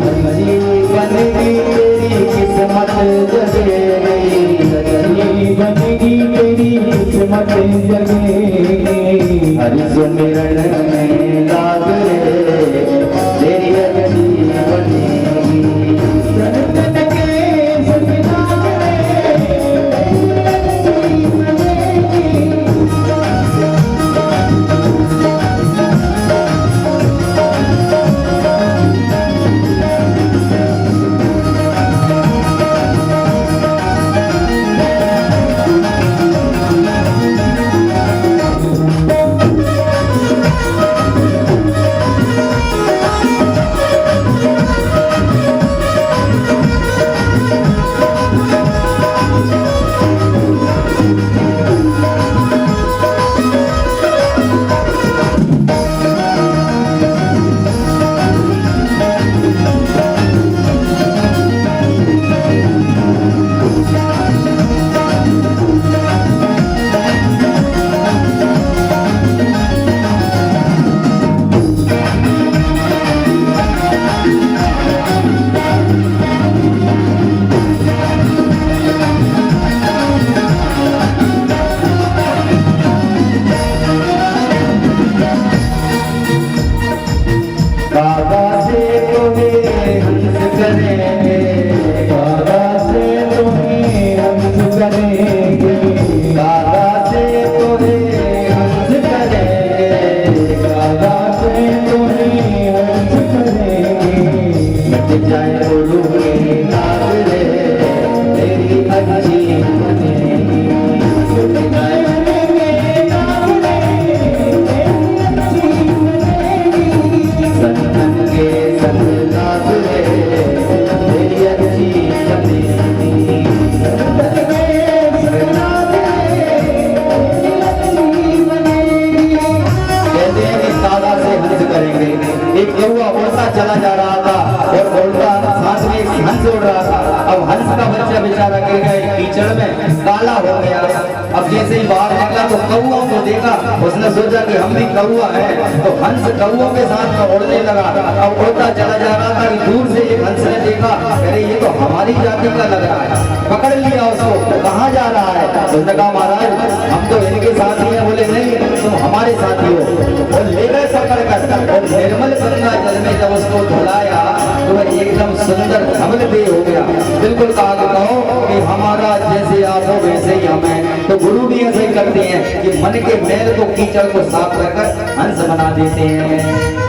अच्छी बनेगी तेरी किस्मत जगेगी, अच्छी बनेगी तेरी किस्मत जगेगी। हरि सुमिरन में लाग रे तेरी अच्छी बनेगी, संतन के संग लाग रे कीचड़ में काला हो गया। अब जैसे ही बाहर निकला तो कौओं को देखा, उसने सोचा कि हम भी कौआ है, तो हंस कौओं के साथ में उड़ने लगा। अब उड़ता चला जा रहा था कि दूर से एक हंस ने देखा, अरे ये तो हमारी जाति का लग रहा है, पकड़ लिया उसको। कहाँ जा रहा है? उसने कहा महाराज हम तो इनके साथी हैं। बोले नहीं तुम हमारे साथी हो। और ले गए पकड़ कर और निर्मल गंगा जल में जब उसको धुलाया तो वह एकदम सुंदर धवल देह हो गया। बिल्कुल कहो कि हमारा जैसे आप हो वैसे ही हमें। तो गुरु भी ऐसे ही करते हैं कि मन के मैल को कीचड़ को साफ कर हंस बना देते हैं।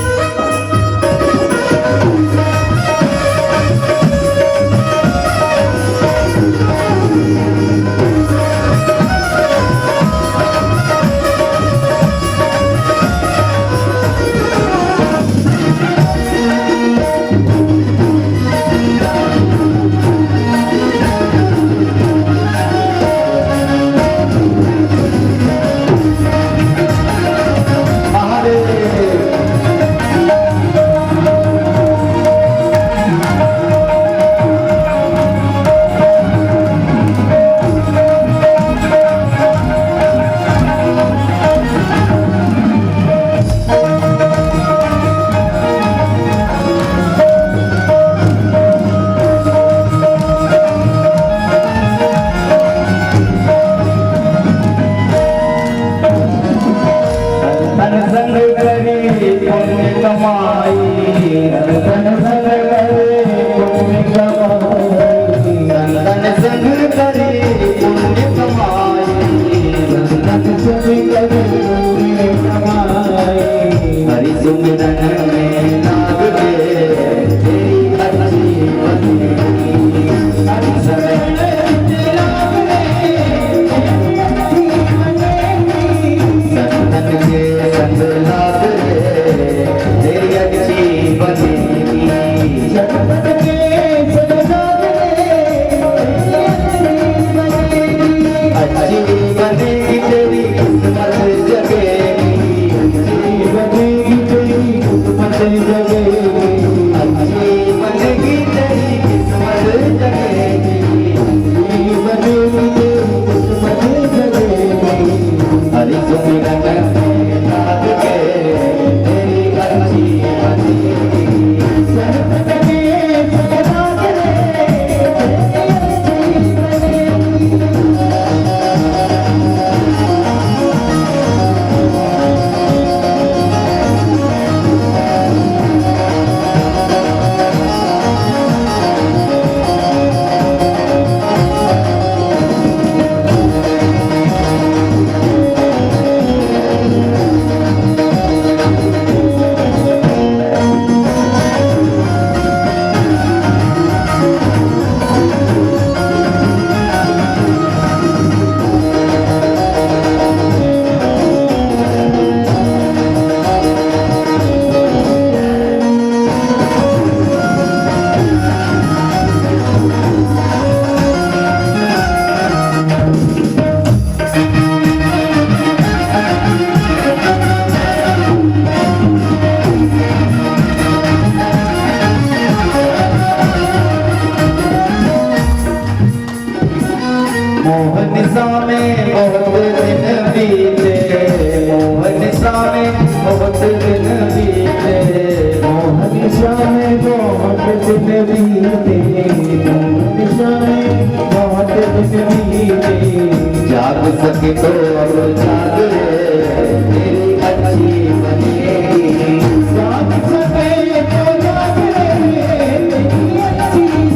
जाग सके तो अब जाग रे तेरी अच्छी बनेगी। जाग सके तो जाग रे तेरी अच्छी बनेगी।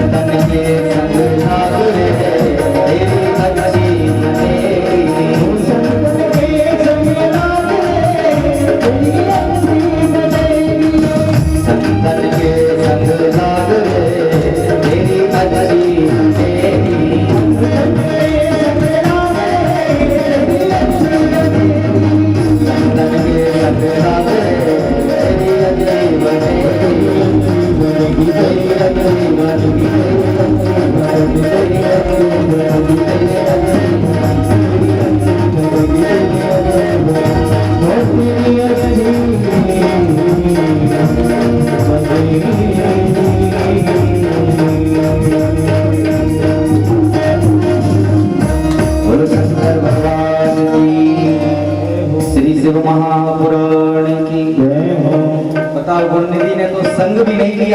संतन के संग जाग रे तेरी अच्छी बनेगी। संतन के संग जाग रे तेरी अच्छी बनेगी। संतन के संग जाग रे तेरी अच्छी बनेगी।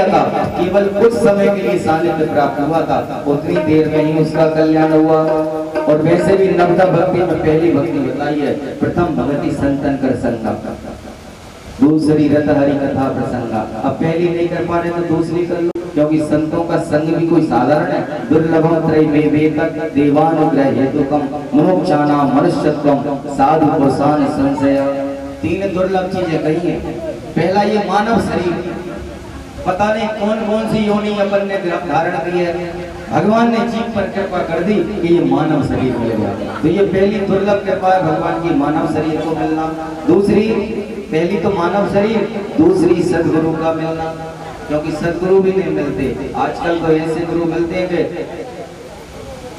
था, केवल कुछ समय के लिए सानिध्य प्राप्त हुआ था, उतनी देर में ही उसका कल्याण हुआ। और वैसे भी नवदा भक्ति में पहली भक्ति बताई है, प्रथम भक्ति संतन कर संगा, दूसरी रत हरि कथा प्रसंगा। अब पहली नहीं कर पा रहे तो दूसरी कर लो, क्योंकि संतों का संग भी कोई साधारण है। दुर्लभम त्रयमेवेतत् देवानुग्रह हेतुकम मोक्षाणां मनुष्यत्वम साधु पुरुषान् संशय। तीन दुर्लभ चीजें कही हैं। पहला ये मानव शरीर, पता नहीं कौन कौन सी योनि अपन ने धारण की है, भगवान ने जीव पर कृपा कर दी कि ये मानव शरीर मिल गया। तो ये पहली दुर्लभ कृपा है भगवान की, मानव शरीर को मिलना। दूसरी, पहली तो मानव शरीर, दूसरी सदगुरु का मिलना, क्योंकि सदगुरु भी नहीं मिलते। आजकल तो ऐसे गुरु मिलते हैं कि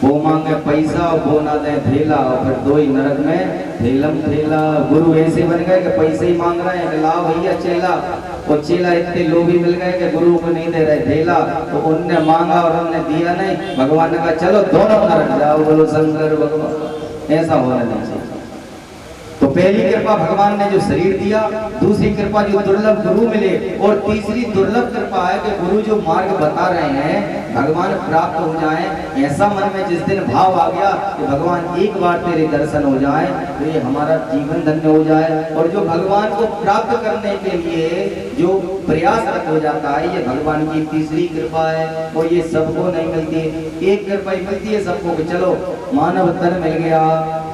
वो मांगे पैसा और वो ना दे थैला, और फिर दो ही नरक में थैलम थैला। गुरु ऐसे बन गए कि पैसे ही मांग रहे हैं, लाओ भैया चेला। और चेला इतने लोभी मिल गए कि गुरु को नहीं दे रहे थैला, तो उनने मांगा और उनने दिया नहीं। भगवान ने कहा चलो दोनों नरक जाओ, बोलो शंकर भगवान। ऐसा होना नहीं चाहिए। तो पहली कृपा भगवान ने जो शरीर दिया, दूसरी कृपा जो दुर्लभ गुरु मिले, और तीसरी दुर्लभ कृपा है कि गुरु जो मार्ग बता रहे हैं भगवान प्राप्त हो जाए। ऐसा मन में जिस दिन भाव आ गया कि भगवान एक बार तेरे दर्शन हो जाए तो ये हमारा जीवन धन्य हो जाए। और जो भगवान को प्राप्त करने के लिए जो प्रयासरत हो जाता है, ये भगवान की तीसरी कृपा है। और ये सबको नहीं मिलती, एक कृपा ही मिलती है सबको कि चलो मानव तन मिल गया।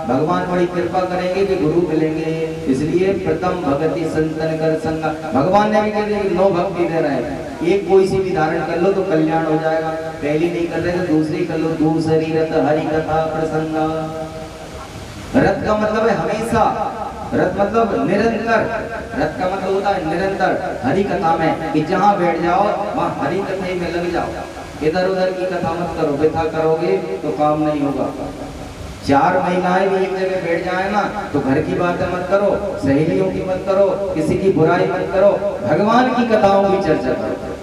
भगवान बड़ी कृपा करेंगे कि गुरु मिलेंगे। इसलिए प्रथम भक्ति संतन कर संगा। भगवान ने भी कह दिया कि 9 भक्ति दे रहे हैं, एक कोई सी भी धारण कर लो तो कल्याण हो जाएगा। पहली नहीं कर रहे तो दूसरी कर लो, दूसरी रत हरि कथा प्रसंगा। रत का मतलब है हमेशा, रत मतलब निरंतर, रत का मतलब होता है निरंतर। हरि कथा में कि जहाँ बैठ जाओ वहाँ हरि कथा में लग जाओ, इधर उधर की कथा मत करो, व्यथा करोगे तो काम नहीं होगा। 4 महिलाएं भी एक जगह बैठ जाए ना तो घर की बातें मत करो, सहेलियों की मत करो, किसी की बुराई मत करो, भगवान की कथाओं की चर्चा करो,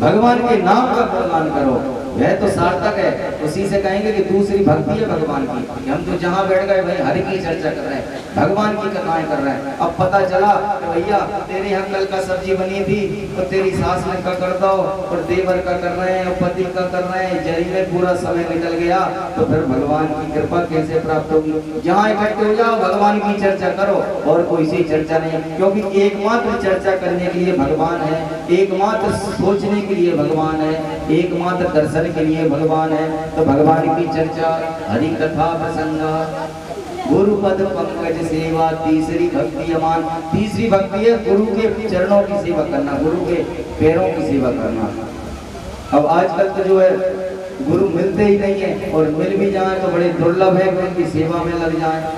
भगवान के नाम का गुणगान करो, वह तो सार्थक है। उसी से कहेंगे कि दूसरी भक्ति है भगवान की। हम तो जहाँ बैठ गए भाई हरि की चर्चा कर रहे हैं, भगवान की कथाएं कर रहे हैं। अब पता चला कि भैया तेरे यहाँ कल का सब्जी बनी थी और तेरी सास ने का कर दो, और देवर का कर रहे हैं, और पति का कर रहे हैं, जरी में पूरा समय निकल गया, तो फिर भगवान की कृपा कैसे प्राप्त होगी। जहाँ इकट्ठे हो जाओ भगवान की चर्चा करो, और कोई सी चर्चा नहीं, क्योंकि एकमात्र चर्चा करने के लिए भगवान है, एकमात्र सोचने के लिए भगवान है, एकमात्र दर्शन के लिए भगवान है। तो भगवान की चर्चा, हरि कथा प्रसंगा, गुरु पद पंकज सेवा, तीसरी भक्ति अमान। तीसरी भक्ति है गुरु के चरणों की सेवा करना, गुरु के पैरों की सेवा करना। अब आजकल तो जो है गुरु मिलते ही नहीं है, और मिल भी जाए तो बड़े दुर्लभ है कि उनकी सेवा में लग जाए।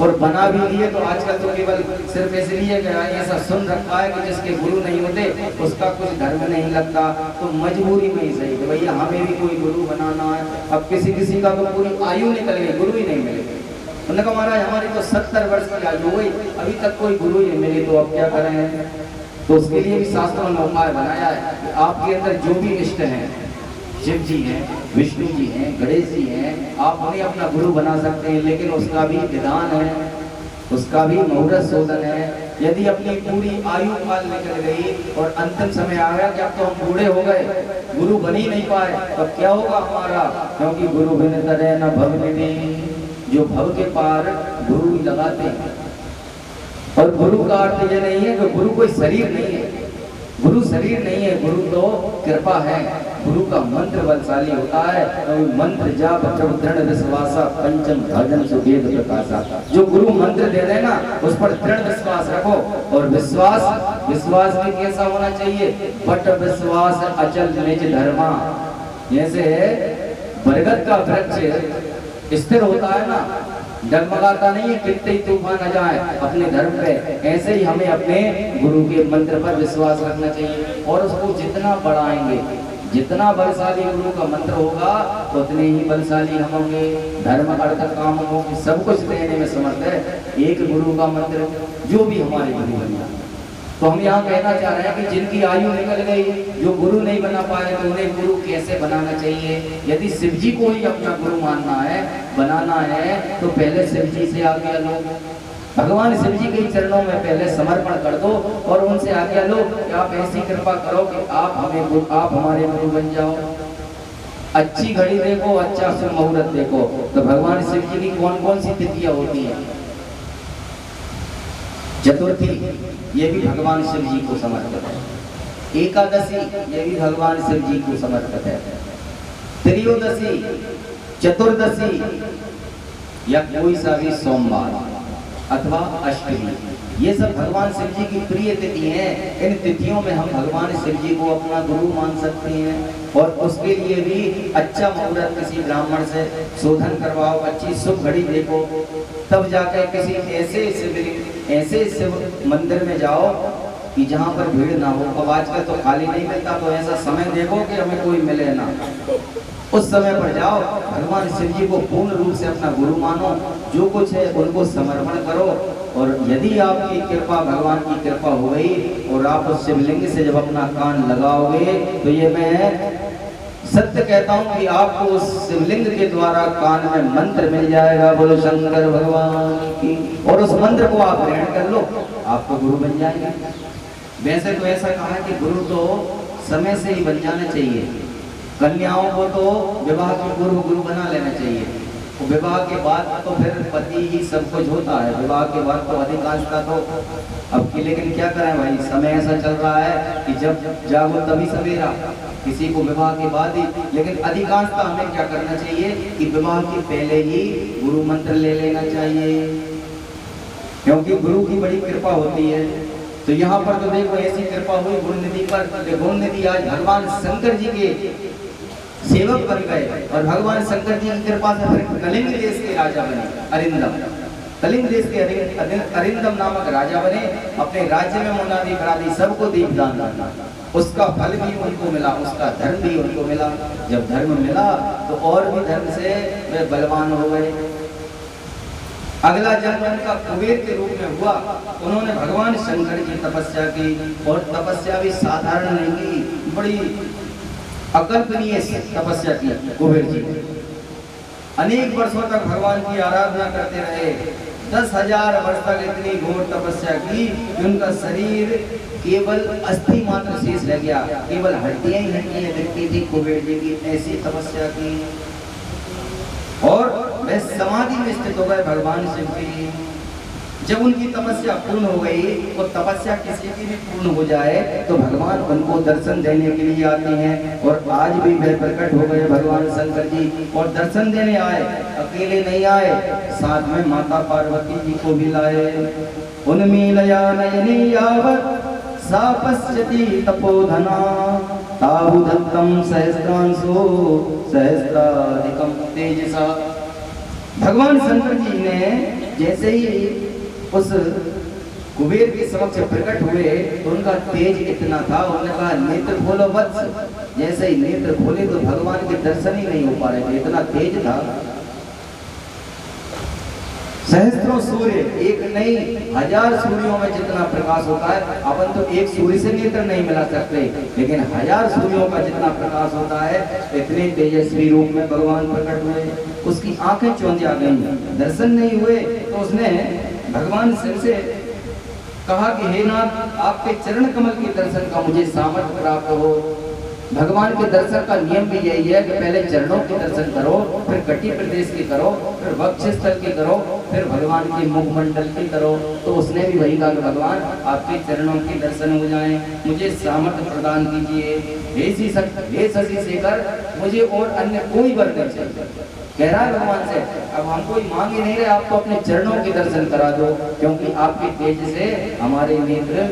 और बना भी लिए तो आजकल तो केवल सिर्फ इसलिए ऐसा सुन रखा है कि जिसके गुरु नहीं होते उसका कुछ धर्म नहीं लगता, तो मजबूरी में ही सही कि भैया हमें भी कोई गुरु बनाना है। अब किसी किसी का तो पूरी आयु निकल गई, गुरु ही नहीं मिले। उन्होंने कहा महाराज हमारी तो 70 वर्ष की आयु हो गई, अभी तक कोई गुरु ही मिले, तो अब क्या करें। तो उसके लिए भी शास्त्रों ने उपाय बनाया है कि आपके अंदर जो भी इष्ट हैं, शिव जी हैं, विष्णु जी हैं, गणेश जी हैं, आप उन्हें अपना गुरु बना सकते हैं, लेकिन उसका भी विधान है, उसका भी मुहूर्त शोधन है। यदि अपनी पूरी आयु काल निकल गई और अंतिम समय आ गया कि अब तो हम बूढ़े हो गए, गुरु बन ही नहीं पाए, तब क्या होगा हमारा। क्योंकि गुरु बिन तरे न भव निधि, जो भव के पार गुरु ही लगाते हैं। और गुरु का अर्थ ये नहीं है कि गुरु कोई शरीर नहीं है, गुरु शरीर नहीं है, गुरु तो कृपा है। गुरु का मंत्र बलशाली होता है, तो मंत्र जाप दृढ़ विश्वासा पंचम भजन सुवेद प्रकाशा। जो गुरु मंत्र दे रहे ना उस पर दृढ़ विश्वास रखो। और विश्वास भी कैसा होना चाहिए, बट विश्वास अचल निज धर्मा। जैसे बरगद का वृक्ष स्थिर होता है ना, डगमगाता नहीं है, कितने ही तूफान आ जाए अपने धर्म पे, ऐसे ही हमें अपने गुरु के मंत्र पर विश्वास रखना चाहिए। और उसको जितना बढ़ाएंगे, जितना बलशाली गुरु का मंत्र होगा उतने ही बलशाली हम होंगे। धर्म अर्थ काम होंगे, सब कुछ देने में समर्थ है एक गुरु का मंत्र, जो भी हमारे गुरु बन जाए। तो हम यहाँ कहना चाह रहे हैं कि जिनकी आयु निकल गई, जो गुरु नहीं बना पाए, तो उन्हें गुरु कैसे बनाना चाहिए। यदि शिव जी को ही अपना गुरु मानना है, बनाना है, तो पहले शिव जी से आज्ञा लो। भगवान शिव जी के चरणों में पहले समर्पण कर दो और उनसे आज्ञा लो कि आप ऐसी कृपा करो कि आप हमारे गुरु बन जाओ। अच्छी घड़ी देखो, अच्छा शुभ मुहूर्त देखो। तो भगवान शिव जी की कौन कौन सी तिथियां होती हैं? चतुर्थी, ये भी भगवान शिव जी को समर्पित है। एकादशी, ये भी भगवान शिव जी को समर्पित है। त्रयोदशी, चतुर्दशी या कोई सा भी सोमवार अथवा अष्टमी, ये सब भगवान शिव जी की प्रिय तिथि हैं। इन तिथियों में हम भगवान शिव जी को अपना गुरु मान सकते हैं और उसके लिए भी अच्छा मुहूर्त किसी ब्राह्मण से शोधन करवाओ, अच्छी शुभ घड़ी देखो, तब जाकर किसी ऐसे शिव मंदिर में जाओ कि जहाँ पर भीड़ ना हो। अब आजकल तो खाली नहीं मिलता, तो ऐसा समय देखो कि हमें कोई मिले ना, उस समय पर जाओ, भगवान शिव जी को पूर्ण रूप से अपना गुरु मानो, जो कुछ है उनको समर्पण करो। और यदि आपकी कृपा, भगवान की कृपा हो गई और आप उस शिवलिंग से जब अपना कान लगाओगे, तो ये मैं सत्य कहता हूँ कि आपको उस शिवलिंग के द्वारा कान में मंत्र मिल जाएगा, बोलो शंकर भगवान की, और उस मंत्र को आप ग्रहण कर लो, आपको गुरु बन जाएंगे। वैसे तो ऐसा कहा है कि गुरु तो समय से ही बन जाना चाहिए। कन्याओं को तो विवाह के पूर्व गुरु बना लेना चाहिए, तो विवाह के बाद तो फिर पति ही सब कुछ होता है। विवाह के बाद तो अधिकांशता तो अब की, लेकिन क्या करें भाई, समय ऐसा चल रहा है कि जब जागो तभी सवेरा, किसी को विवाह के बाद ही। लेकिन अधिकांशता हमें क्या करना चाहिए कि विवाह के पहले ही गुरु मंत्र ले लेना चाहिए, क्योंकि गुरु की बड़ी कृपा होती है। तो यहाँ पर तो देखो ऐसी कृपा हुई गुरुनिधि पर, गुरुनिधि आज भगवान शंकर जी के सेवक बन गए और भगवान शंकर जी की कृपा से फिर कलिंग देश के राजा बने अरिंदम। कलिंग देश के अरिंदम नामक राजा बने, अपने राज्य में मुनादी करादी सबको दीपदान करना, उसका फल भी उनको मिला, उसका धर्म भी उनको मिला। जब धर्म मिला तो और भी धर्म से वे बलवान हो गए। अगला जन्म उनका कुबेर के रूप में हुआ। उन्होंने भगवान शंकर की तपस्या की, और तपस्या भी साधारण नहीं की, बड़ी अकल्पनीय तपस्या की कुबेर जी। अनेक वर्षों तक भगवान की आराधना करते रहे, 10,000 वर्ष तक इतनी घोर तपस्या की कि उनका शरीर केवल अस्थि मात्र शेष रह गया, केवल हड्डियां ही हड्डियां दिखती थी कुबेर जी की। ऐसी तपस्या की और वे समाधि में स्थित हो गए भगवान शिव की। जब उनकी तपस्या पूर्ण हो गई, वो तपस्या किसी की भी पूर्ण हो जाए तो भगवान उनको दर्शन देने के लिए आते हैं। और आज भी वे प्रकट हो गए भगवान शंकर जी और दर्शन देने आए। अकेले नहीं आए, साथ में माता पार्वती जी को भी लाए। उन्मीलया नयनी यावत् सा पश्यति तपोधना तावु दत्तं सहस्रांशो सहस्राधिकं तेजसा। भगवान शंकर जी ने जैसे ही उस कुबेर के समक्ष प्रकट हुए तो उनका तेज इतना था, उन्होंने कहा नेत्र खोलो वत्स। जैसे ही नेत्र खोले तो भगवान के दर्शन ही नहीं हो पा रहे थे, इतना तेज था। सहस्त्रों सूर्य, एक नहीं 1000 सूर्यों में जितना प्रकाश होता है, अपन तो एक सूर्य से नेत्र नहीं मिला सकते, लेकिन 1000 सूर्यों का जितना प्रकाश होता है, इतने तेजस्वी रूप में भगवान प्रकट हुए। उसकी आंखें चौंधिया गई, दर्शन नहीं हुए। तो उसने भगवान शिव से कहा कि हे नाथ, आपके चरण कमल के दर्शन का मुझे सामर्थ्य प्राप्त हो। भगवान के दर्शन का नियम भी यही है कि पहले चरणों के दर्शन करो, फिर कटी प्रदेश के करो, फिर वक्ष स्थल के करो, फिर भगवान के मुखमंडल के करो। तो उसने भी वही कहा कि भगवान आपके चरणों के दर्शन हो जाएं, मुझे सामर्थ्य प्रदान कीजिए। हे शशि शेखर, मुझे और अन्य कोई वर नहीं चाहिए। कह रहा है भगवान से, अब हम कोई मांग ही नहीं रहे, आप तो अपने चरणों के दर्शन करा दो, क्योंकि आपके तेज से हमारे नेत्र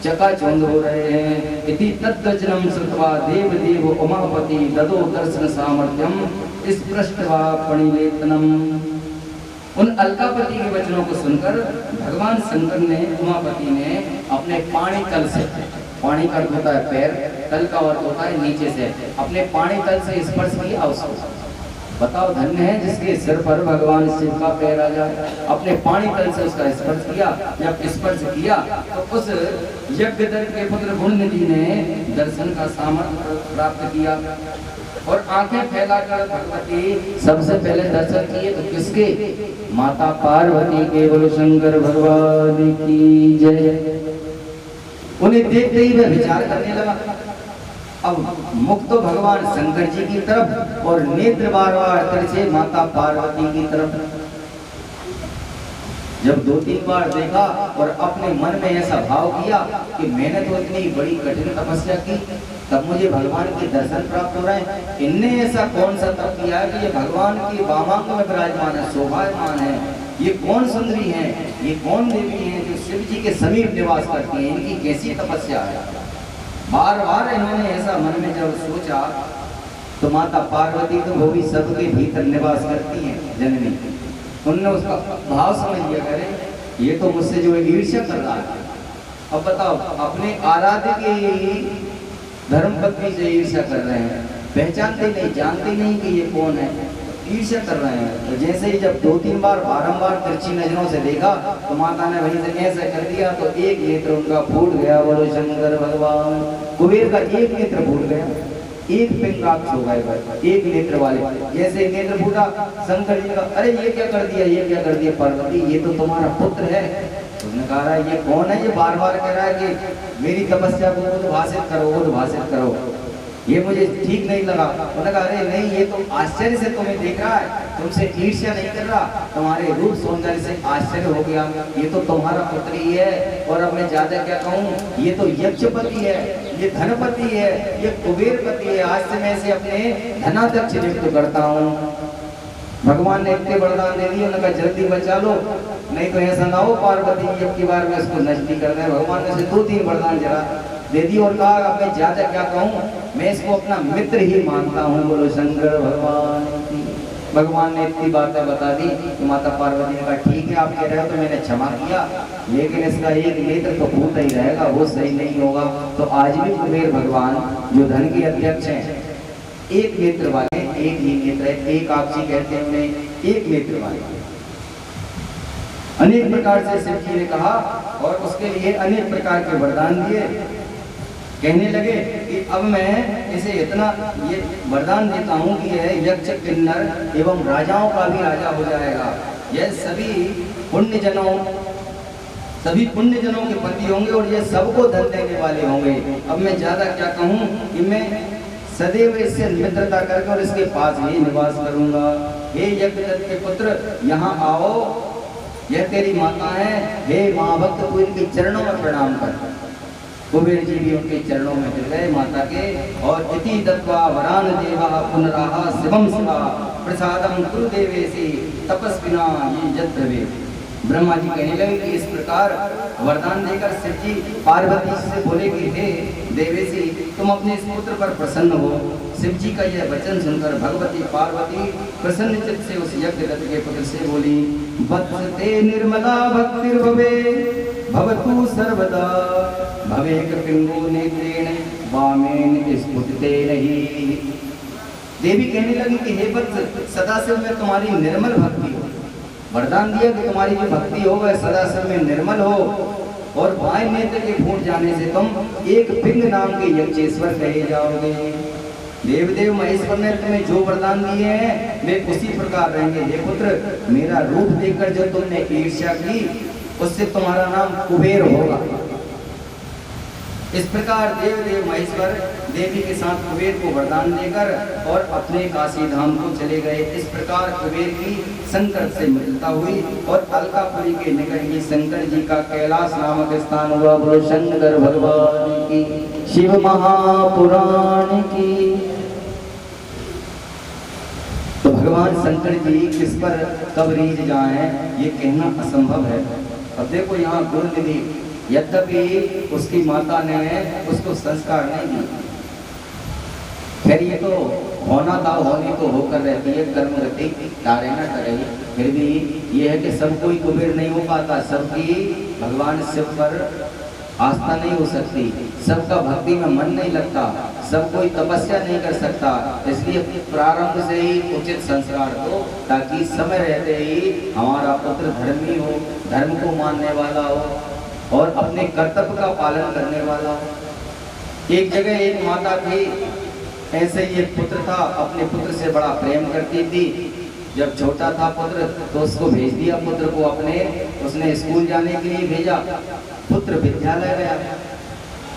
चकाचौंध हो रहे हैं। इति तद्वचनम श्रुत्वा देव देव उमापति ददो दर्शन सामर्थ्यम स्पृष्ट्वा पणिलेतनम। उन अलकापति के वचनों को सुनकर भगवान शंकर ने, उमापति ने अपने पाणी तल से, पाणी का अर्थ होता है पैर, तल का अर्थ होता है नीचे से, अपने पाणी तल से स्पर्श किया उसको। बताओ धन्य है जिसके सिर पर भगवान शिव का पैर आ जाए। अपने पाणी तल से उसका स्पर्श किया। जब स्पर्श किया तो उस यज्ञदत्त के पुत्र गुणनिधि ने दर्शन का सामर्थ्य प्राप्त किया। और आंखें फैलाकर भगवती सबसे पहले दर्शन किए तो किसके? माता पार्वती के। बोलो शंकर भगवान की जय। उन्हें देखते ही वह विचार करने लगा। अब मुख तो भगवान शंकर जी की तरफ और नेत्र बार बार तिरछे माता पार्वती की तरफ। जब 2-3 बार देखा और अपने मन में ऐसा भाव किया कि मैंने तो इतनी बड़ी कठिन तपस्या की, तब मुझे भगवान के दर्शन प्राप्त हो रहे हैं। इनने ऐसा कौन सा तप किया है कि ये भगवान की वामांग में विराजमान है, शोभायमान है। ये कौन सुंदरी है, ये कौन देवी है जो शिव जी के समीप निवास करती है, इनकी कैसी तपस्या है। बार बार इन्होंने ऐसा मन में जब सोचा तो माता पार्वती तो वो भी सबके भीतर निवास करती है, जननी। उन्होंने उसका भाव समझ लिया, करे ये तो मुझसे जो ईर्ष्या कर रहा है। अब बताओ, अपने आराध्य के धर्मपत्नी से ईर्ष्या कर रहे हैं, पहचानते नहीं, जानते नहीं कि ये कौन है, ईर्ष्या कर रहे हैं। तो जैसे ही जब 2-3 बार बारंबार तिरछी नजरों से देखा तो माता ने वहीं से ऐसा कर दिया तो एक नेत्र उनका फूट गया। बोलो शंकर भगवान। कुबेर का एक नेत्र फूट गया, एक पिंगाक्ष हो गए, एक नेत्र वाले। जैसे नेत्र फूटा, शंकर जी का, अरे ये क्या कर दिया, ये क्या कर दिया पार्वती, ये तो तुम्हारा पुत्र है। उसने कहा ये कौन है, ये बार बार कह रहा है कि मेरी तपस्या को उद्भाषित करो, उद्भाषित करो, ये मुझे ठीक नहीं लगा। उन्होंने कहा अरे नहीं, ये तो आश्चर्य से तुम्हें देख रहा है, तुमसे ईर्ष्या नहीं कर रहा, तुम्हारे रूप सौंदर्य से आश्चर्य हो गया, ये तो तुम्हारा पुत्र ही है। और अब मैं ज्यादा क्या कहूँ, ये तो यक्षपति है, ये धनपति है, ये कुबेरपति है। आज से मैं इसे अपने धनाध्यक्ष नियुक्त करता हूँ। भगवान ने इतने वरदान दे दिए, उन्होंने कहा जल्दी बचा लो, नहीं तो ऐसा ना हो पार्वती अब की बार में इसको नष्ट नहीं करना है। भगवान ने इसे 2-3 वरदान जरा दे दी और कहा अब मैं ज्यादा क्या कहूँ, मैं इसको अपना मित्र ही मानता हूँ। बोलो शंकर भगवान की। भगवान ने इतनी बातें बता दी कि माता पार्वती ने कहा ठीक है, आप कह रहे हो तो मैंने क्षमा किया, लेकिन इसका एक नेत्र तो फूटा ही रहेगा, वो सही नहीं होगा। तो आज भी कुबेर भगवान जो धन के अध्यक्ष हैं, एक नेत्र वाले, एक ही नेत्र है, एक आक्षी कहते हैं उन्हें, एक नेत्र वाले। अनेक प्रकार से शिव जी ने कहा और उसके लिए अनेक प्रकार के वरदान दिए। कहने लगे कि अब मैं इसे इतना ये वरदान देता हूँ कि यह यक्ष, किन्नर एवं राजाओं का भी राजा हो जाएगा। यह सभी पुण्यजनों के पति होंगे और ये सबको धन देने वाले होंगे। अब मैं ज्यादा क्या कहूँ कि मैं सदैव इससे मित्रता करके और इसके पास ही निवास करूंगा। हे यज्ञदत्त के पुत्र, यहाँ आओ, यह तेरी माता है। हे महाभक्त, तू इनके चरणों में प्रणाम कर। कुबेर जी भी उनके चरणों में गिर गए माता के। और इति दत्वा वरान देवा पुनराहा शिवम शिवा प्रसादम कुरु देवेसी तपस्विना ये जद्रवे। ब्रह्मा जी कहने लगे कि इस प्रकार वरदान देकर शिव जी पार्वती से बोले कि हे देवेसी, तुम अपने इस पुत्र पर प्रसन्न हो। शिव जी का यह वचन सुनकर भगवती पार्वती प्रसन्न चित्त से उस यज्ञदत्त के पुत्र से बोली, वत्सते निर्मला भक्तिर्भवे भवतु सर्वदा भवेक पिंगो नेत्रेण वामेन स्फुटतेन हि। देवी कहने लगी कि हे वत्स, सदा से मैं तुम्हारी निर्मल भक्ति हो। वरदान दिया कि तुम्हारी जो भक्ति हो वह सदा से में निर्मल हो और बाएं नेत्र के फूट जाने से तुम एक पिंग नाम के यक्षेश्वर कहे जाओगे। देवदेव महेश्वर ने तुम्हें जो वरदान दिए हैं वे उसी प्रकार रहेंगे। हे पुत्र, मेरा रूप देखकर जो तुमने ईर्ष्या की उससे तुम्हारा नाम कुबेर होगा। इस प्रकार देवदेव महेश्वर देवी के साथ कुबेर को वरदान देकर और अपने काशी धाम को चले गए। इस प्रकार कुबेर की शंकर से मिलता हुई और अलकापुरी के निकट ही शंकर जी का कैलाश नामक स्थान हुआ। बोलो शंकर भगवान की, शिव महापुराण की। तो भगवान शंकर जी किस पर कब रीझ जाएं ये कहना असंभव है। अब देखो यहाँ गुरुनिधि, यद्यपि उसकी माता ने उसको संस्कार नहीं दिया, फिर ये तो होना था, होनी तो होकर रहती है, कर्म गति तारे न करे। फिर भी ये है कि सब कोई कुबेर नहीं हो पाता, सबकी भगवान शिव पर आस्था नहीं हो सकती, सबका भक्ति में मन नहीं लगता, सब कोई तपस्या नहीं कर सकता। इसलिए प्रारंभ से ही उचित संस्कार दो ताकि समय रहते ही हमारा पुत्र धर्मी हो, धर्म को मानने वाला हो और अपने कर्तव्य का पालन करने वाला हो। एक जगह एक माता थी, ऐसे ही एक पुत्र था, अपने पुत्र से बड़ा प्रेम करती थी। जब छोटा था पुत्र तो उसको भेज दिया, पुत्र को अपने, उसने स्कूल जाने के लिए भेजा। पुत्र विद्यालय गया,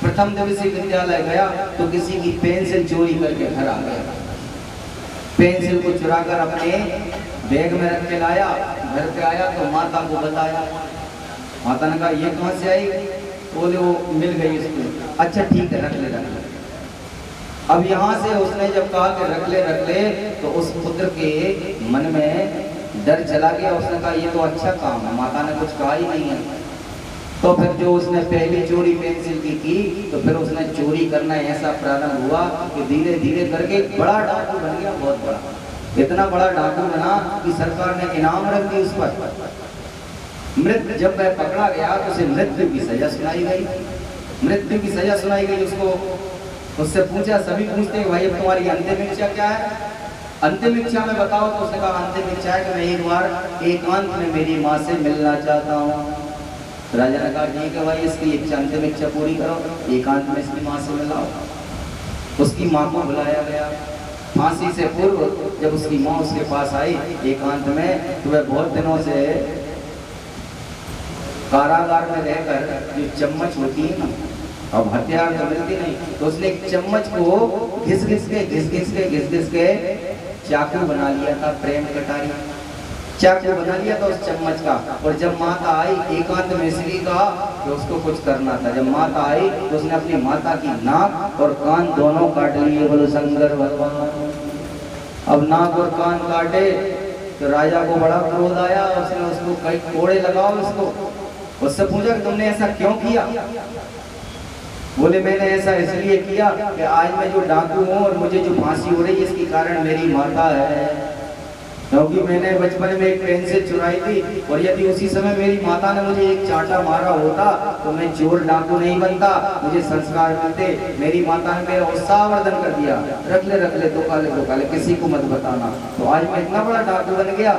प्रथम दिवसीय विद्यालय गया तो किसी की पेंसिल चोरी करके घर आ गया। पेंसिल को चुराकर अपने बैग में रख के लाया, घर पे आया तो माता को बताया। माता ने कहा ये कहाँ से आई? बोले वो मिल गई इसको। अच्छा ठीक है, रख ले रख ले। अब यहाँ से उसने जब कहा कि रख ले तो उस पुत्र के मन में डर चला गया। उसने कहा ये तो अच्छा काम है, माता ने कुछ कहा ही नहीं है। तो फिर जो उसने पहली चोरी पेंसिल की तो फिर उसने चोरी करना ऐसा प्रारंभ हुआ कि धीरे धीरे करके बड़ा डाकू बन गया, बहुत बड़ा। इतना बड़ा डाकू बना कि सरकार ने इनाम रख दी उस पर। मृत्यु जब वह पकड़ा गया तो उसे मृत्यु की सजा सुनाई गई। मृत्यु की सजा सुनाई गई उसको। उससे पूछा, सभी पूछते हैं भाई अब तुम्हारी अंतिम इच्छा क्या है? अंतिम इच्छा में बताओ। तो उसने कहा अंतिम इच्छा है कि मैं एक बार एकांत में मेरी माँ से मिलना चाहता हूँ। राजा ने कहा ठीक है भाई, इसकी इच्छा अंतिम इच्छा पूरी करो, एकांत में इसकी माँ से मिलाओ। उसकी माँ को बुलाया गया। फांसी से पूर्व जब उसकी माँ उसके पास आई एकांत में, तो वह बहुत दिनों से कारागार में रहकर जो चम्मच होती है ना, अब हथियार तो मिलती नहीं, तो उसने एक चम्मच को घिस घिस के चाकू बना लिया था, प्रेम कटारी चाकू बना लिया था उस चम्मच का। और जब माता आई एकांत में इसलिए कहा कि उसको कुछ करना था। जब माता आई तो उसने अपनी माता की नाक और कान दोनों काट लिए। बोलो शंकर भगवान। अब नाक और कान काटे तो राजा को बड़ा क्रोध आया। उसने उसको कई कोड़े लगाओ उसको। उससे पूछा कि तुमने ऐसा क्यों किया? बोले मैंने ऐसा इसलिए किया कि आज मैं जो डाकू हूँ और मुझे जो फांसी हो रही है इसके कारण मेरी माता है, क्योंकि मैंने बचपन में एक पेंसिल चुराई थी और यदि उसी समय मेरी माता ने मुझे एक चांटा मारा होता तो मैं चोर डाकू नहीं बनता, मुझे संस्कार मिलते। मेरी माता ने मेरा उत्साहवर्धन कर दिया, रख ले तो काले किसी को मत बताना। तो आज मैं इतना बड़ा डाकू बन गया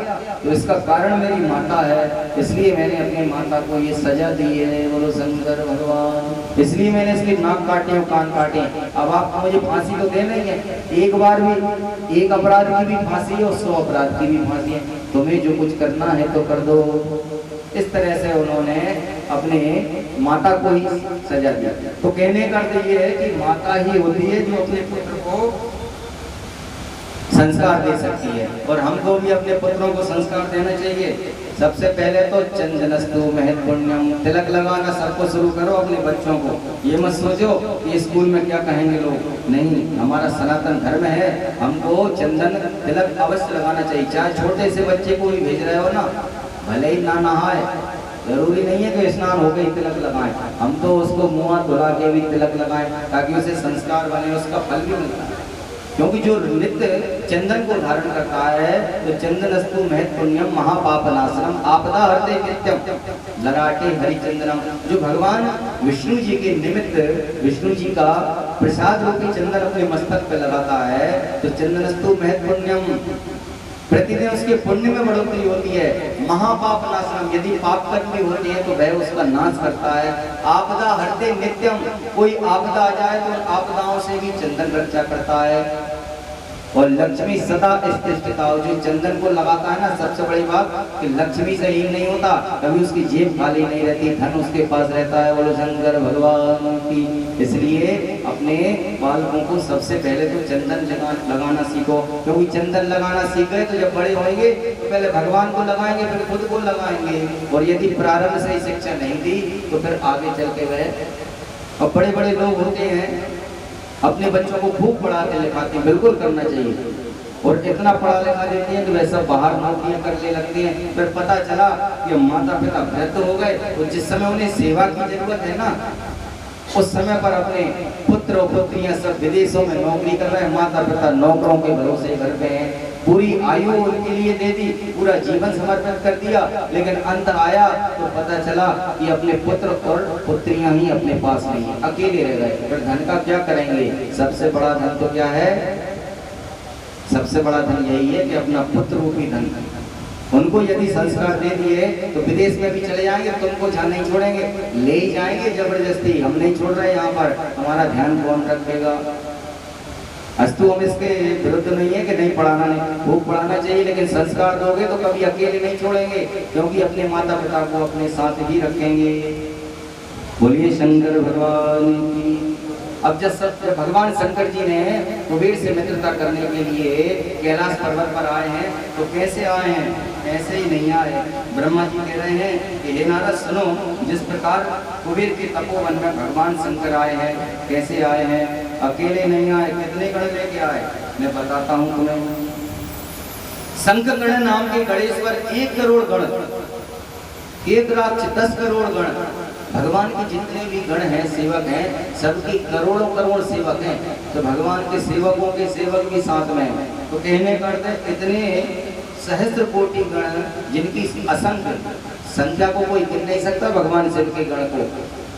तो इसका कारण मेरी माता है, इसलिए मैंने अपनी माता को ये सजा दी है। बोलो शंकर भगवान। इसलिए मैंने इसकी नाक काटे और कान काटे। अब आप मुझे फांसी तो दे नहीं है, एक बार भी एक अपराध की भी फांसी है और 100 अपराध की भी फांसी है, तुम्हें जो कुछ करना है तो कर दो। इस तरह से उन्होंने अपने माता को ही सजा दिया। तो कहने का अर्थ ये है कि माता ही होती है जो अपने पुत्र को संस्कार दे सकती है, और हमको भी अपने पुत्रों को संस्कार देना चाहिए। सबसे पहले तो चंदनस्तु महत्पुण्यम, तिलक लगाना सबको शुरू करो अपने बच्चों को। ये मत सोचो कि स्कूल में क्या कहेंगे लोग, नहीं, हमारा सनातन धर्म है, हमको चंदन तिलक अवश्य लगाना चाहिए। चाहे छोटे से बच्चे को भी भेज रहे हो ना, भले ही ना नहाए, जरूरी नहीं है कि स्नान होकर ही तिलक लगाएं, हम तो उसको मुँह हाथ धुला के भी तिलक लगाएं ताकि उसे संस्कार बने, उसका फल भी मिलता है। क्योंकि जो नित्य चंदन को धारण करता है तो चंदनस्तु महत्पुण्यम महापापनाशनम आपदा हरते नित्यम ललाटे हरिचंदनम। जो भगवान विष्णु जी के निमित्त विष्णु जी का प्रसाद रूपी चंदन अपने मस्तक पे लगाता है तो चंदनस्तु महत्पुण्यम, प्रतिदिन उसके पुण्य में बढ़ोतरी होती है। महापाप नाशनम, यदि पाप कर्म होते हैं तो वह उसका नाश करता है। आपदा हरते नित्यम, कोई आपदा आ जाए तो आपदाओं से भी चंदन रक्षा करता है। और लक्ष्मी सदा स्थिता, जो चंदन को लगाता है ना, सबसे बड़ी बात कि लक्ष्मी से ही नहीं होता, कभी उसकी जेब खाली नहीं रहती, धन उसके पास रहता है। बोलो शंकर भगवान की। इसलिए अपने बालकों को सबसे पहले तो चंदन लगाना सीखो, क्योंकि चंदन लगाना सीख गए तो जब बड़े होंगे तो पहले भगवान को लगाएंगे, फिर खुद को लगाएंगे। और यदि प्रारंभ से ही शिक्षा नहीं दी तो फिर आगे चल के वह, और बड़े बड़े लोग होते हैं अपने बच्चों को खूब पढ़ाते लिखाते, बिल्कुल करना चाहिए। और इतना पढ़ा लिखा देते हैं कि वह सब बाहर नौकरियां करने लगते हैं। फिर पता चला कि माता पिता वृद्ध हो गए, तो जिस समय उन्हें सेवा की जरूरत है ना, उस समय पर अपने पुत्र और पुत्रियां सब विदेशों में नौकरी कर रहे हैं, माता पिता नौकरों के भरोसे घर पे हैं। पूरी आयु उनके लिए दे दी, पूरा जीवन समर्पित कर दिया, लेकिन अंत आया तो पता चला कि अपने पुत्र और पुत्रियां ही अपने पास नहीं, अकेले रह गए। फिर धन का क्या करेंगे? सबसे बड़ा धन तो क्या है? सबसे बड़ा धन यही है कि अपना पुत्र रूपी धन। उनको यदि संस्कार दे दिए तो विदेश में भी चले जाएंगे, तुमको जहाँ नहीं छोड़ेंगे, ले ही जाएंगे जबरदस्ती। हम नहीं छोड़ रहे यहाँ पर, हमारा ध्यान कौन रखेगा? अस्तु हम इसके विरुद्ध नहीं है कि नहीं पढ़ाना, नहीं खूब पढ़ाना चाहिए, लेकिन संस्कार दोगे तो कभी अकेले नहीं छोड़ेंगे, क्योंकि अपने माता पिता को अपने साथ ही रखेंगे। बोलिए शंकर भगवान की। अब जब भगवान शंकर जी ने कुबेर से मित्रता करने के लिए कैलाश पर्वत पर आए हैं, तो कैसे आए हैं? ऐसे ही नहीं आए। ब्रह्मा जी कह रहे हैं कि हे नारद सुनो, जिस प्रकार कुबेर के तपोवन में भगवान शंकर आए हैं, कैसे आए हैं? अकेले नहीं आए। कितने गण लेके आए मैं बताता हूँ तुम्हें। शंखगण नाम के गणेश्वर 1 करोड़ गण, 1,10 करोड़ गण, भगवान के जितने भी गण हैं, सेवक हैं, सबकी करोड़ों करोड़ सेवक हैं। तो भगवान के सेवकों के सेवक भी साथ में हैं। तो कहने करते इतने सहस्त्र कोटि गण, जिनकी असंख्य संख्या को कोई गिन नहीं सकता भगवान शिव के गण को।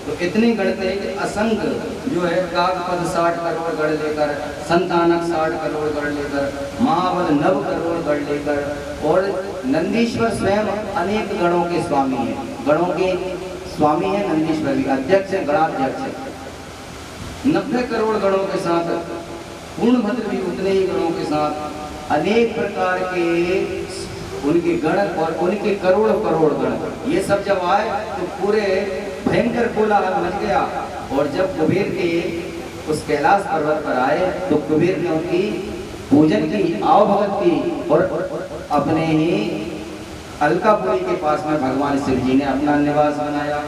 तो इतने गण थे कि असंख्य जो है काकपद 60 करोड़ गण लेकर, संतानक 60 करोड़ गण लेकर, महाबल 9 करोड़ गण लेकर, और नंदीश्वर स्वयं अनेक गणों के स्वामी हैं। गणों के स्वामी है नंदीश्वर भी, अध्यक्ष है, गणाध्यक्ष है। 90 करोड़ गणों के साथ, पूर्णभद्र भी उतने ही गणों के साथ, अनेक प्रकार के उनके गण और उनके करोड़ों करोड़ गण, ये सब जब आए तो पूरे भयंकर कोलाहल मच गया। और जब कुबेर के उस कैलाश पर्वत पर आए तो कुबेर ने उनकी पूजन की, आवभगत की, और अपने ही अलकापुरी के पास में भगवान शिव जी ने अपना निवास बनाया।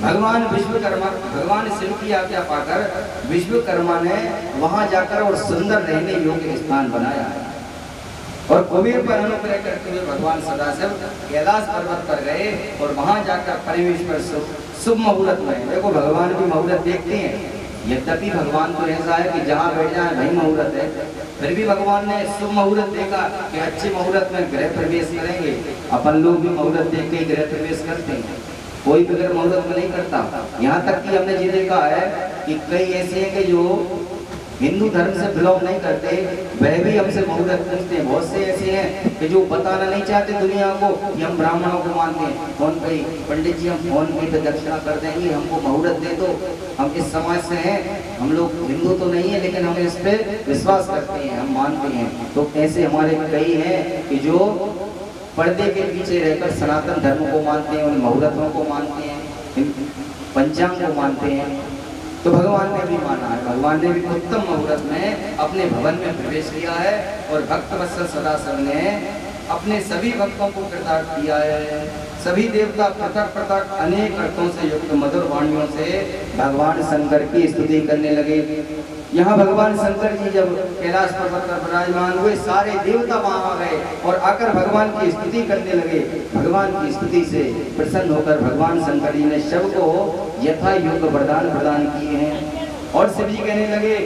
भगवान विश्वकर्मा, भगवान शिव की आज्ञा पाकर विश्वकर्मा ने वहां जाकर और सुंदर रहने योग्य स्थान बनाया। और कुबेर पर अनुग्रह करते हुए भगवान सदाशिव कैलाश पर्वत पर गए और वहां जाकर परमेश्वर शुभ मुहूर्त में, देखो भगवान भी मुहूर्त देखते हैं, यद्यपि भगवान तो ऐसा है कि जहाँ बैठ जाए वही मुहूर्त है, फिर भी भगवान ने शुभ मुहूर्त देखा कि अच्छे मुहूर्त में गृह प्रवेश करेंगे। अपन लोग भी मुहूर्त देख के गृह प्रवेश करते हैं, कोई बगैर मुहूर्त में नहीं करता। यहाँ तक कि हमने ये देखा है कि कई ऐसे हैं कि जो हिंदू धर्म से बिलोंग नहीं करते, वह भी हमसे मुहूर्त पूछते हैं। बहुत से ऐसे हैं कि जो बताना नहीं चाहते दुनिया को कि हम ब्राह्मणों को मानते हैं। फोन पे पंडित जी हम फोन पे दक्षिणा कर देंगे, हमको मुहूर्त दे दो, हम इस समाज से हैं, हम लोग हिंदू तो नहीं है लेकिन हम इस पे विश्वास करते हैं, हम मानते हैं। तो ऐसे हमारे कई हैं कि जो पर्दे के पीछे रहकर सनातन धर्म को मानते हैं, उन मुहूर्तों को मानते हैं, पंचांग को मानते हैं। तो भगवान ने भी माना है, भगवान ने भी उत्तम मुहूर्त में अपने भवन में प्रवेश किया है। और भक्त वत्सल सदाशिव ने अपने सभी भक्तों को कृतार्थ किया है। सभी देवता पृथक पृथक अनेक अर्थों से युक्त मधुर वाणियों से भगवान शंकर की स्तुति करने लगे। यहाँ भगवान शंकर जी जब कैलाश पर्वत पर विराजमान हुए, सारे देवता वहां आ गए और आकर भगवान की स्तुति करने लगे। भगवान की स्तुति से प्रसन्न होकर भगवान शंकर जी ने सबको यथा योग्य वरदान प्रदान किए हैं। और शिव जी कहने लगे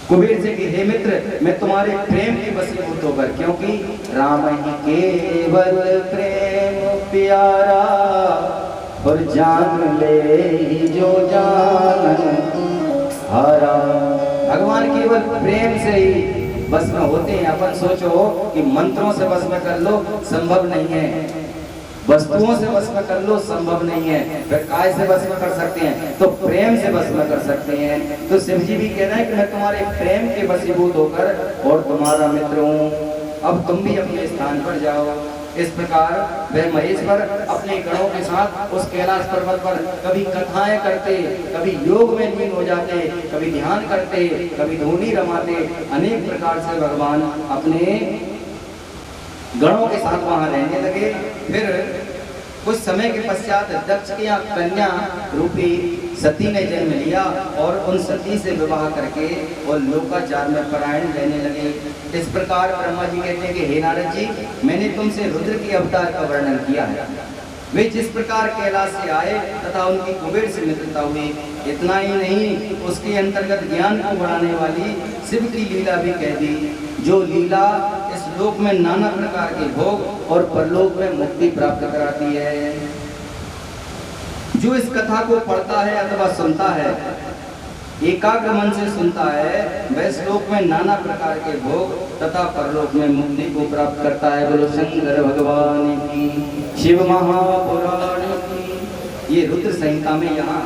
कुबेर से कि हे मित्र, मैं तुम्हारे प्रेम के वशीभूत होकर, क्योंकि राम ही केवल प्रेम प्यारा, और जान ले जो जान हारा। भगवान केवल प्रेम से ही बस में होते हैं। अपन सोचो कि मंत्रों से बस में कर लो, संभव नहीं है। वस्तुओं से बस में कर लो, संभव नहीं है। फिर काय से बस में कर सकते हैं? तो प्रेम से बस में कर सकते हैं। तो शिव जी भी कह रहे हैं कि मैं तुम्हारे प्रेम के वशीभूत होकर और तुम्हारा मित्र हूँ, अब तुम भी अपने स्थान पर जाओ। इस प्रकार वह महेश्वर अपने गणों के साथ उस कैलाश पर्वत पर कभी कथाएं करते, कभी योग में लीन हो जाते, कभी ध्यान करते, कभी धूनी रमाते। अनेक प्रकार से भगवान अपने गणों के साथ वहां रहने लगे। फिर कुछ समय के पश्चात दक्ष की कन्या रूपी सती ने जन्म लिया और उन सती से विवाह करके और लोकाचार में परायण रहने लगे। इस प्रकार ब्रह्मा जी कहते हैं कि हे नारद जी, मैंने तुमसे रुद्र की अवतार का वर्णन किया है। वे जिस प्रकार कैलाश से आए तथा उनकी कुबेर से मित्रता हुई, इतना ही नहीं उसके अंतर्गत ज्ञान को बढ़ाने वाली शिव की लीला भी कह दी, जो लीला इस लोक में नाना प्रकार के भोग और परलोक में मुक्ति प्राप्त कराती है। जो इस कथा को पढ़ता है अथवा सुनता है, एकाग्र मन से सुनता है, वह श्लोक में नाना प्रकार के भोग तथा परलोक में मुक्ति को प्राप्त करता है। बोलो शंकर भगवान की, शिव महापुराण की। ये रुद्र संहिता में यहाँ